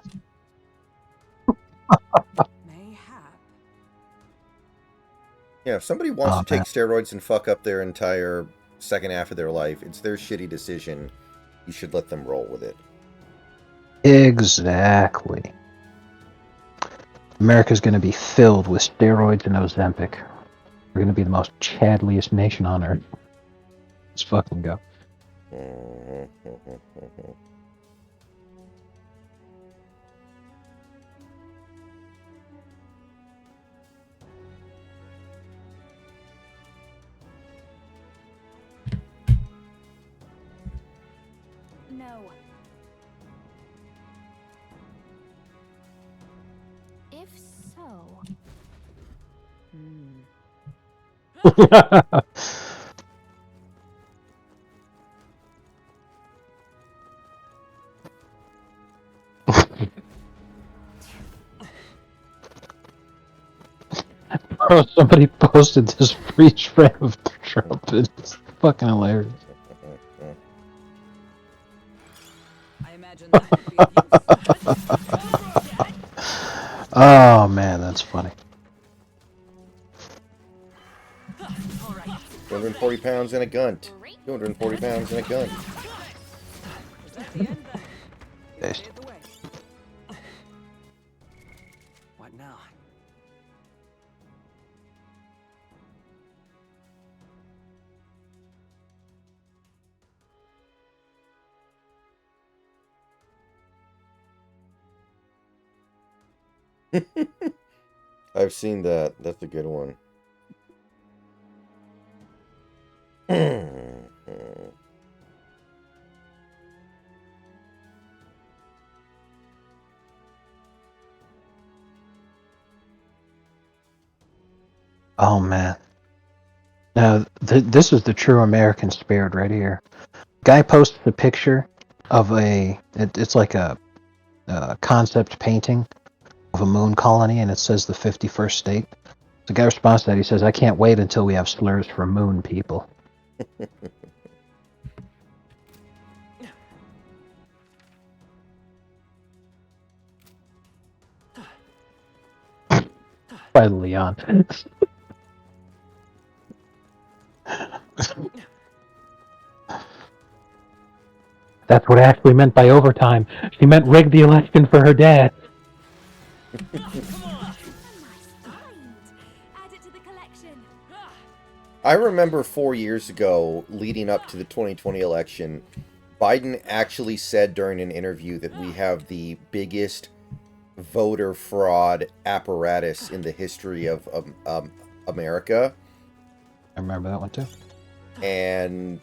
Mayhap. Yeah, if somebody wants Oh, to take man. steroids and fuck up their entire second half of their life, it's their shitty decision. You should let them roll with it. Exactly. America's going to be filled with steroids and Ozempic. We're going to be the most chadliest nation on earth. Let's fucking go. no. If so... Bro, somebody posted this freeze frame of Trump. It's fucking hilarious. I imagine that would be of use. Oh man, that's funny. 240 pounds and a gun. 240 pounds and a gun. Is that the end then? Based. Cleared the way. What now? I've seen that. That's a good one. Oh man. Now this is the true American spirit right here. Guy posts a picture of it's like a concept painting of a moon colony, and it says the 51st state. The guy responds to that. He says, "I can't wait until we have slurs for moon people." By Leon. That's what Ashley meant by overtime. She meant rig the election for her dad. Nice find. Add it to the collection. I remember 4 years ago, leading up to the 2020 election, Biden actually said during an interview that we have the biggest voter fraud apparatus in the history of America. I remember that one too. And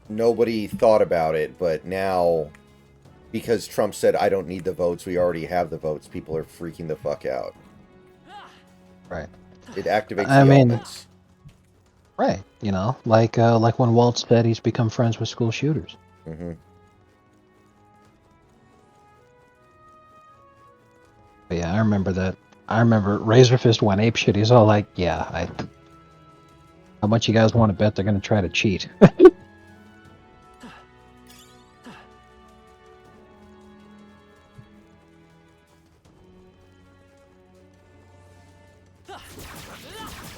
nobody thought about it, but now, because Trump said, I don't need the votes, we already have the votes, people are freaking the fuck out. Right. It activates I the mean- elements. Right. You know, like when Walt said he's become friends with school shooters. Mm-hmm. But yeah, I remember that. I remember Razorfist went apeshit. He's all like, "Yeah, how much you guys want to bet they're going to try to cheat?"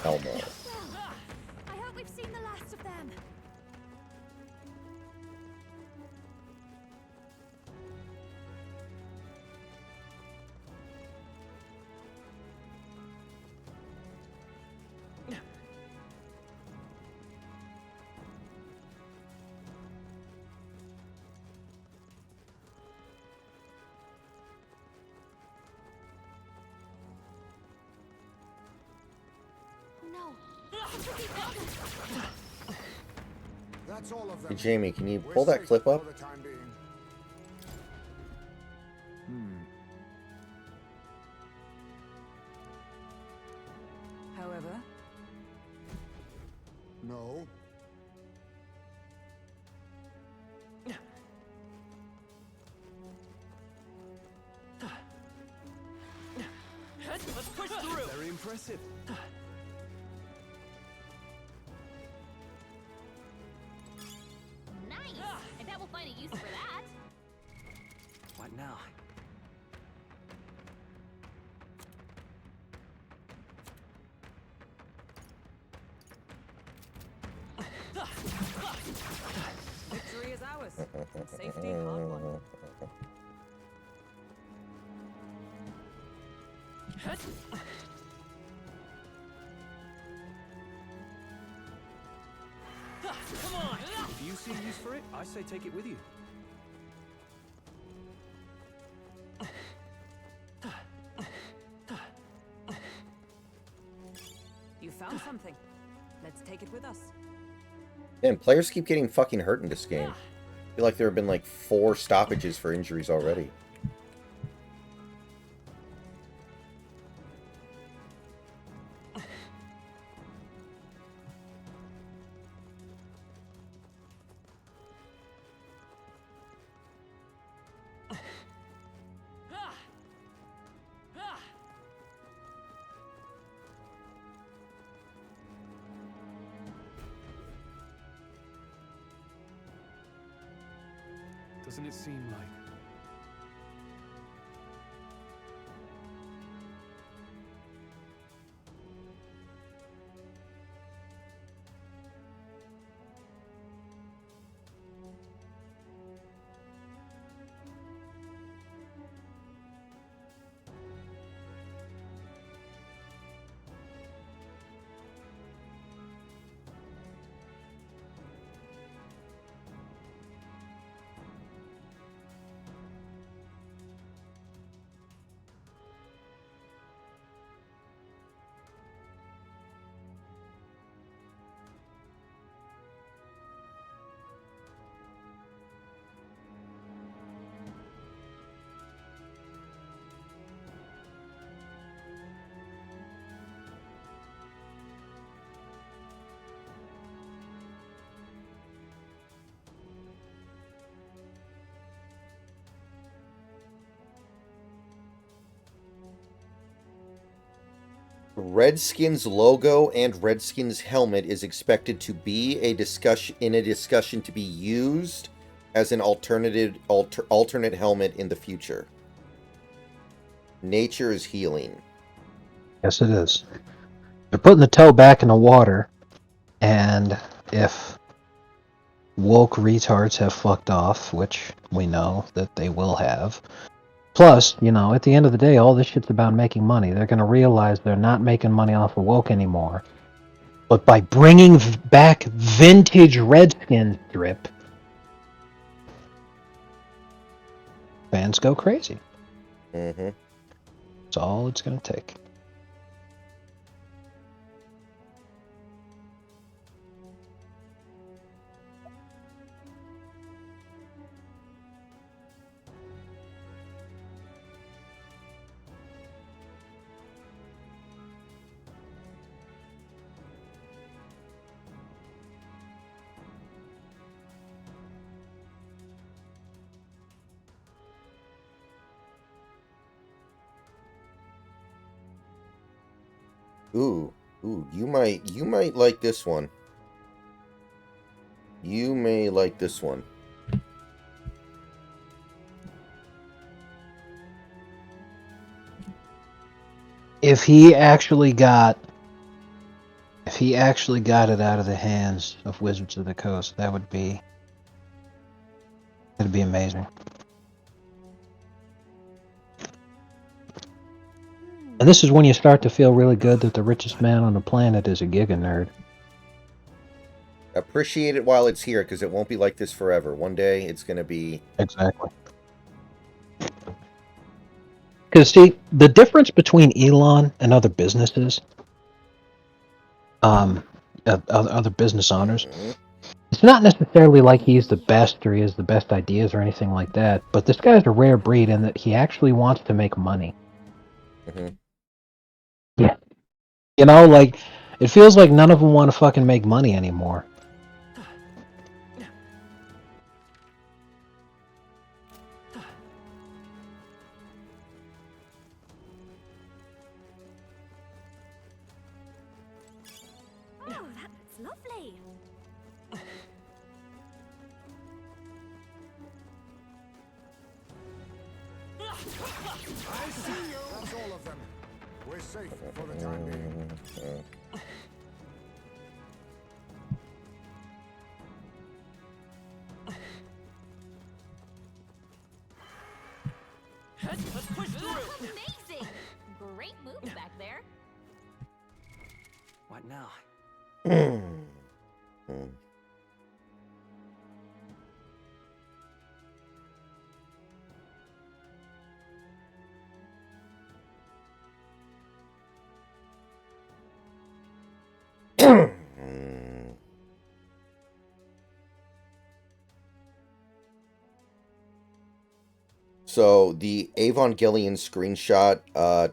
Elmo. Well, I hope we've seen the last of them. No. That's all of them. Hey, Jamie, can you We're pull that safe clip for up? the time being. However, No. let's push through. Very impressive. Nice. I bet we'll find a use for that. What now? Victory is ours. Safety hard won. Come on! If you see use for it, I say take it with you. You found something. Let's take it with us. Man, players keep getting fucking hurt in this game. I feel like there have been like 4 stoppages for injuries already. Doesn't it seem like... Redskins logo and Redskins helmet is expected to be a discussion to be alternate helmet in the future. Nature is healing. Yes, it is. They're putting the toe back in the water, and if woke retards have fucked off, which we know that they will have. Plus, you know, at the end of the day, all this shit's about making money. They're going to realize they're not making money off of woke anymore. But by bringing back vintage Redskins drip, fans go crazy. Mm-hmm. That's all it's going to take. Ooh, you might like this one. You may like this one. If he actually got it out of the hands of Wizards of the Coast, that'd be amazing. And this is when you start to feel really good that the richest man on the planet is a Giga nerd. Appreciate it while it's here, because it won't be like this forever. One day, it's going to be... Exactly. Because, see, the difference between Elon and other businesses, other business owners, it's not necessarily like he's the best or he has the best ideas or anything like that, but this guy's a rare breed in that he actually wants to make money. Mm-hmm. Yeah. You know, like, it feels like none of them want to fucking make money anymore. Oh, that's lovely. I see you. That's all of them. We're safe for the time being. Let's push through! Amazing. Great moves back there. What now? So the Evangelion screenshot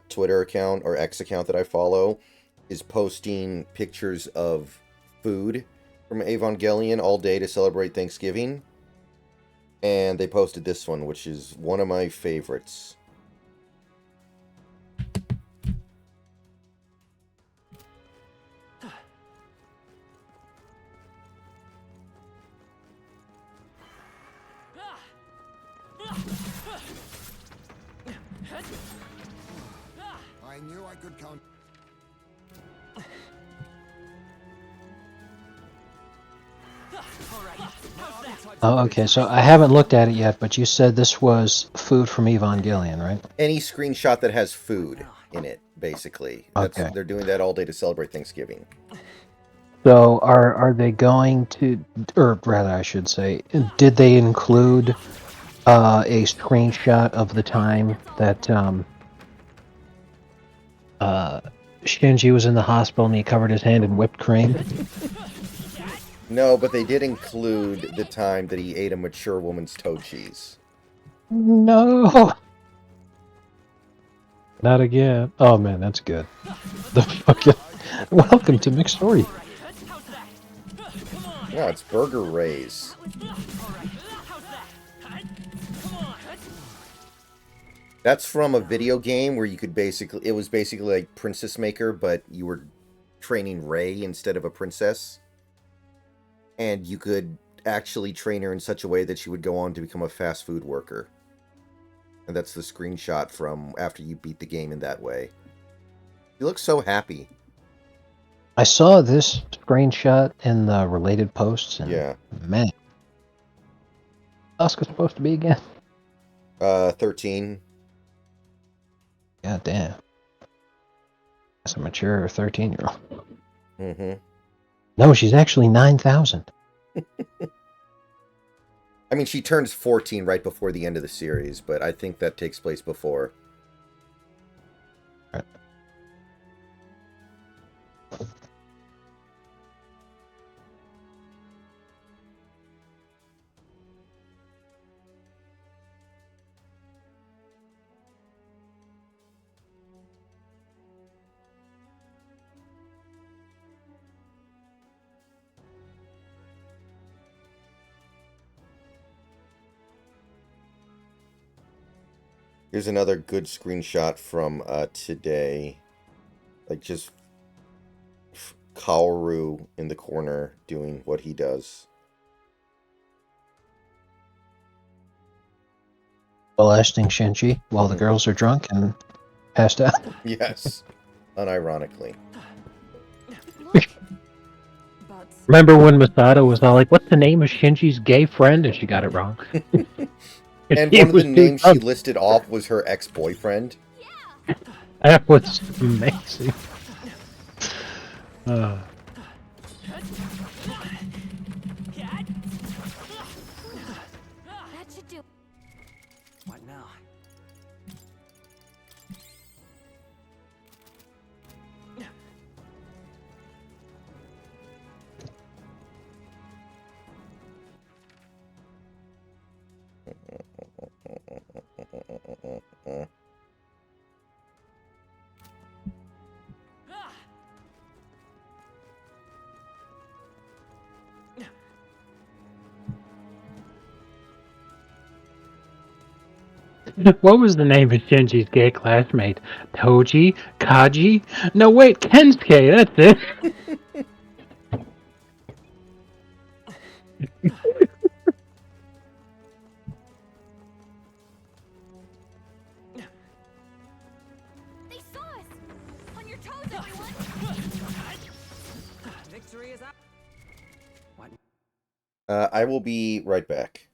Twitter account or X account that I follow is posting pictures of food from Evangelion all day to celebrate Thanksgiving. And they posted this one, which is one of my favorites. I knew I could count. Oh, okay. So I haven't looked at it yet, but you said this was food from Evangelion, right? Any screenshot that has food in it, basically. Okay. They're doing that all day to celebrate Thanksgiving. So are they going to, or rather, I should say, did they include a screenshot of the time that Shinji was in the hospital and he covered his hand in whipped cream? No, but they did include the time that he ate a mature woman's toe cheese. No. Not again. Oh man, that's good. The fucking welcome to Mixed Story. No, it's Burger Ray's. That's from a video game where you could basically... It was basically like Princess Maker, but you were training Ray instead of a princess. And you could actually train her in such a way that she would go on to become a fast food worker. And that's the screenshot from after you beat the game in that way. You look so happy. I saw this screenshot in the related posts, and Yeah. man, Asuka's supposed to be again. 13. God damn. That's a mature 13-year-old. Mm-hmm. No, she's actually 9,000. I mean, she turns 14 right before the end of the series, but I think that takes place before. Right. Here's another good screenshot from today. Like, just Kaoru in the corner doing what he does. Molesting Shinji while the girls are drunk and passed out. Yes. Unironically. But Remember when Masato was all like, "What's the name of Shinji's gay friend?" and she got it wrong. And He one of was the too names she drunk. listed off was her ex-boyfriend. That was amazing. Uh, that should do. What now? what was the name of Shinji's gay classmate? Toji? Kaji? No, wait, Kensuke, that's it. They saw us! On your toes, everyone! Victory is out. What? I will be right back.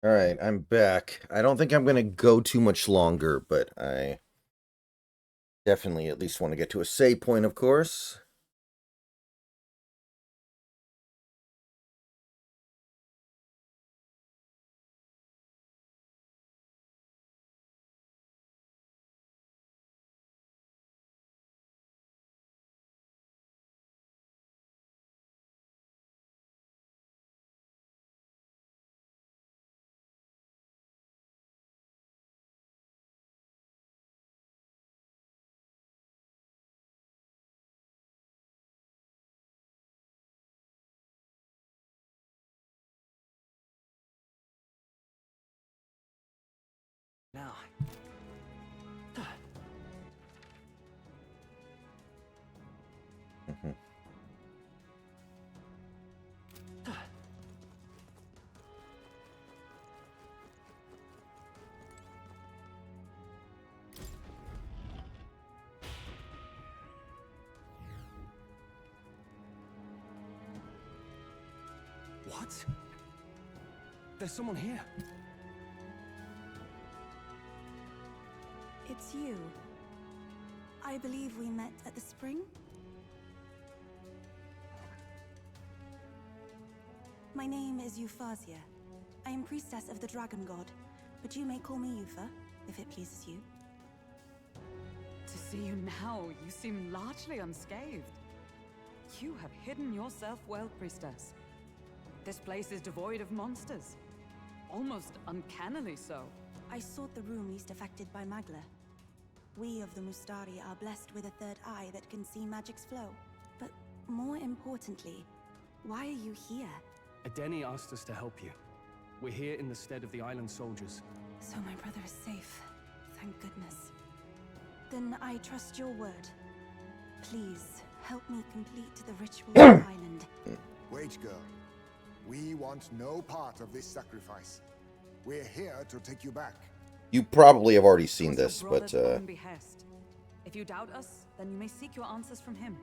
All right, I'm back. I don't think I'm going to go too much longer, but I definitely at least want to get to a save point, of course. Now. Mhm. What? There's someone here. It's you. I believe we met at the spring? My name is Euphazia. I am priestess of the dragon god, but you may call me Eupha, if it pleases you. To see you now, you seem largely unscathed. You have hidden yourself well, priestess. This place is devoid of monsters. Almost uncannily so. I sought the room least affected by Magla. We of the Mustari are blessed with a third eye that can see magic's flow. But more importantly, why are you here? Adeni asked us to help you. We're here in the stead of the island soldiers. So my brother is safe. Thank goodness. Then I trust your word. Please, help me complete the ritual of the island. Wait, girl. We want no part of this sacrifice. We're here to take you back. You probably have already seen At your this, brother's but own behest. If you doubt us, then you may seek your answers from him.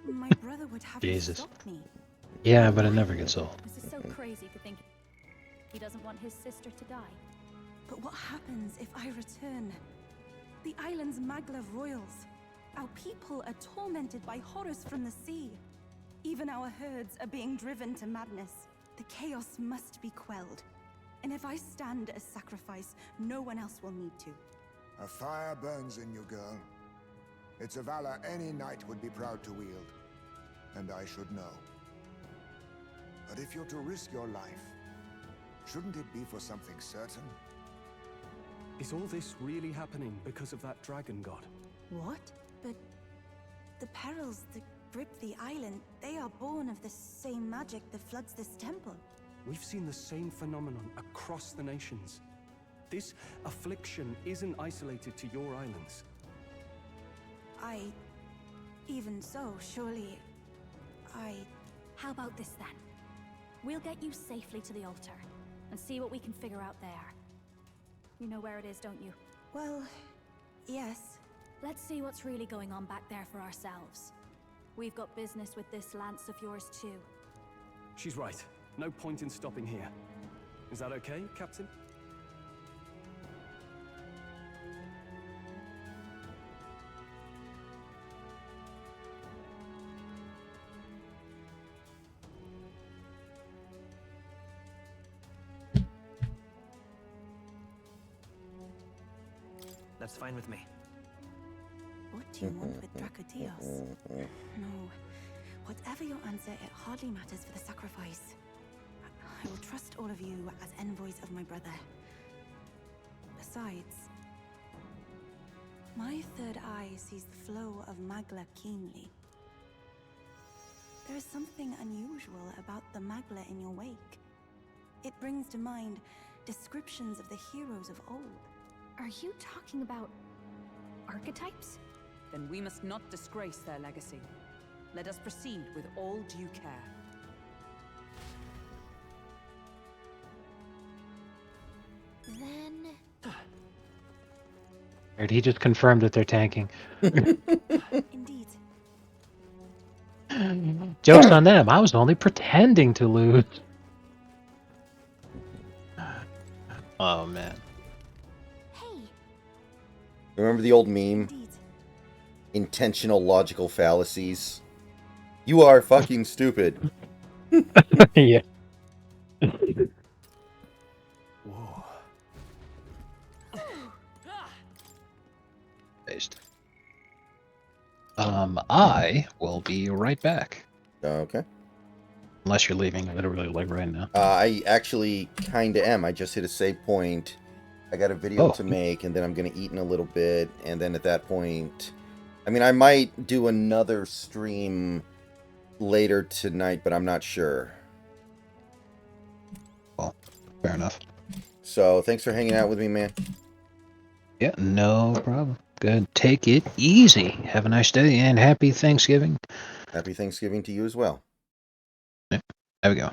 My brother would have Jesus. to stop me. Yeah, but it never gets old. This is so crazy to think he doesn't want his sister to die. But what happens if I return? The island's Magla royals. Our people are tormented by horrors from the sea. Even our herds are being driven to madness. The chaos must be quelled. And if I stand as sacrifice, no one else will need to. A fire burns in you, girl. It's a valor any knight would be proud to wield. And I should know. But if you're to risk your life, shouldn't it be for something certain? Is all this really happening because of that dragon god? What? But the perils that grip the island, they are born of the same magic that floods this temple. We've seen the same phenomenon across the nations. This affliction isn't isolated to your islands. Even so, surely... How about this then? We'll get you safely to the altar, and see what we can figure out there. You know where it is, don't you? Well, yes. Let's see what's really going on back there for ourselves. We've got business with this lance of yours too. She's right. No point in stopping here. Is that okay, Captain? That's fine with me. What do you want with Dracotios? No. Whatever your answer, it hardly matters for the sacrifice. I will trust all of you as envoys of my brother. Besides, my third eye sees the flow of Magla keenly. There is something unusual about the Magla in your wake. It brings to mind descriptions of the heroes of old. Are you talking about archetypes? Then we must not disgrace their legacy. Let us proceed with all due care. Then... Right, he just confirmed that they're tanking. Indeed. Joke's on them. I was only pretending to lose. Oh man. Hey, Remember the old meme? Indeed. Intentional logical fallacies. You are fucking stupid. Yeah. Whoa. Based. I will be right back. Okay. Unless you're leaving literally like right now. I actually kinda am. I just hit a save point. I got a video to make, and then I'm gonna eat in a little bit, and then at that point, I mean, I might do another stream later tonight, but I'm not sure. Well, fair enough. So, thanks for hanging out with me, man. Yeah, no problem. Good. Take it easy. Have a nice day and happy Thanksgiving. Happy Thanksgiving to you as well. Yeah, there we go.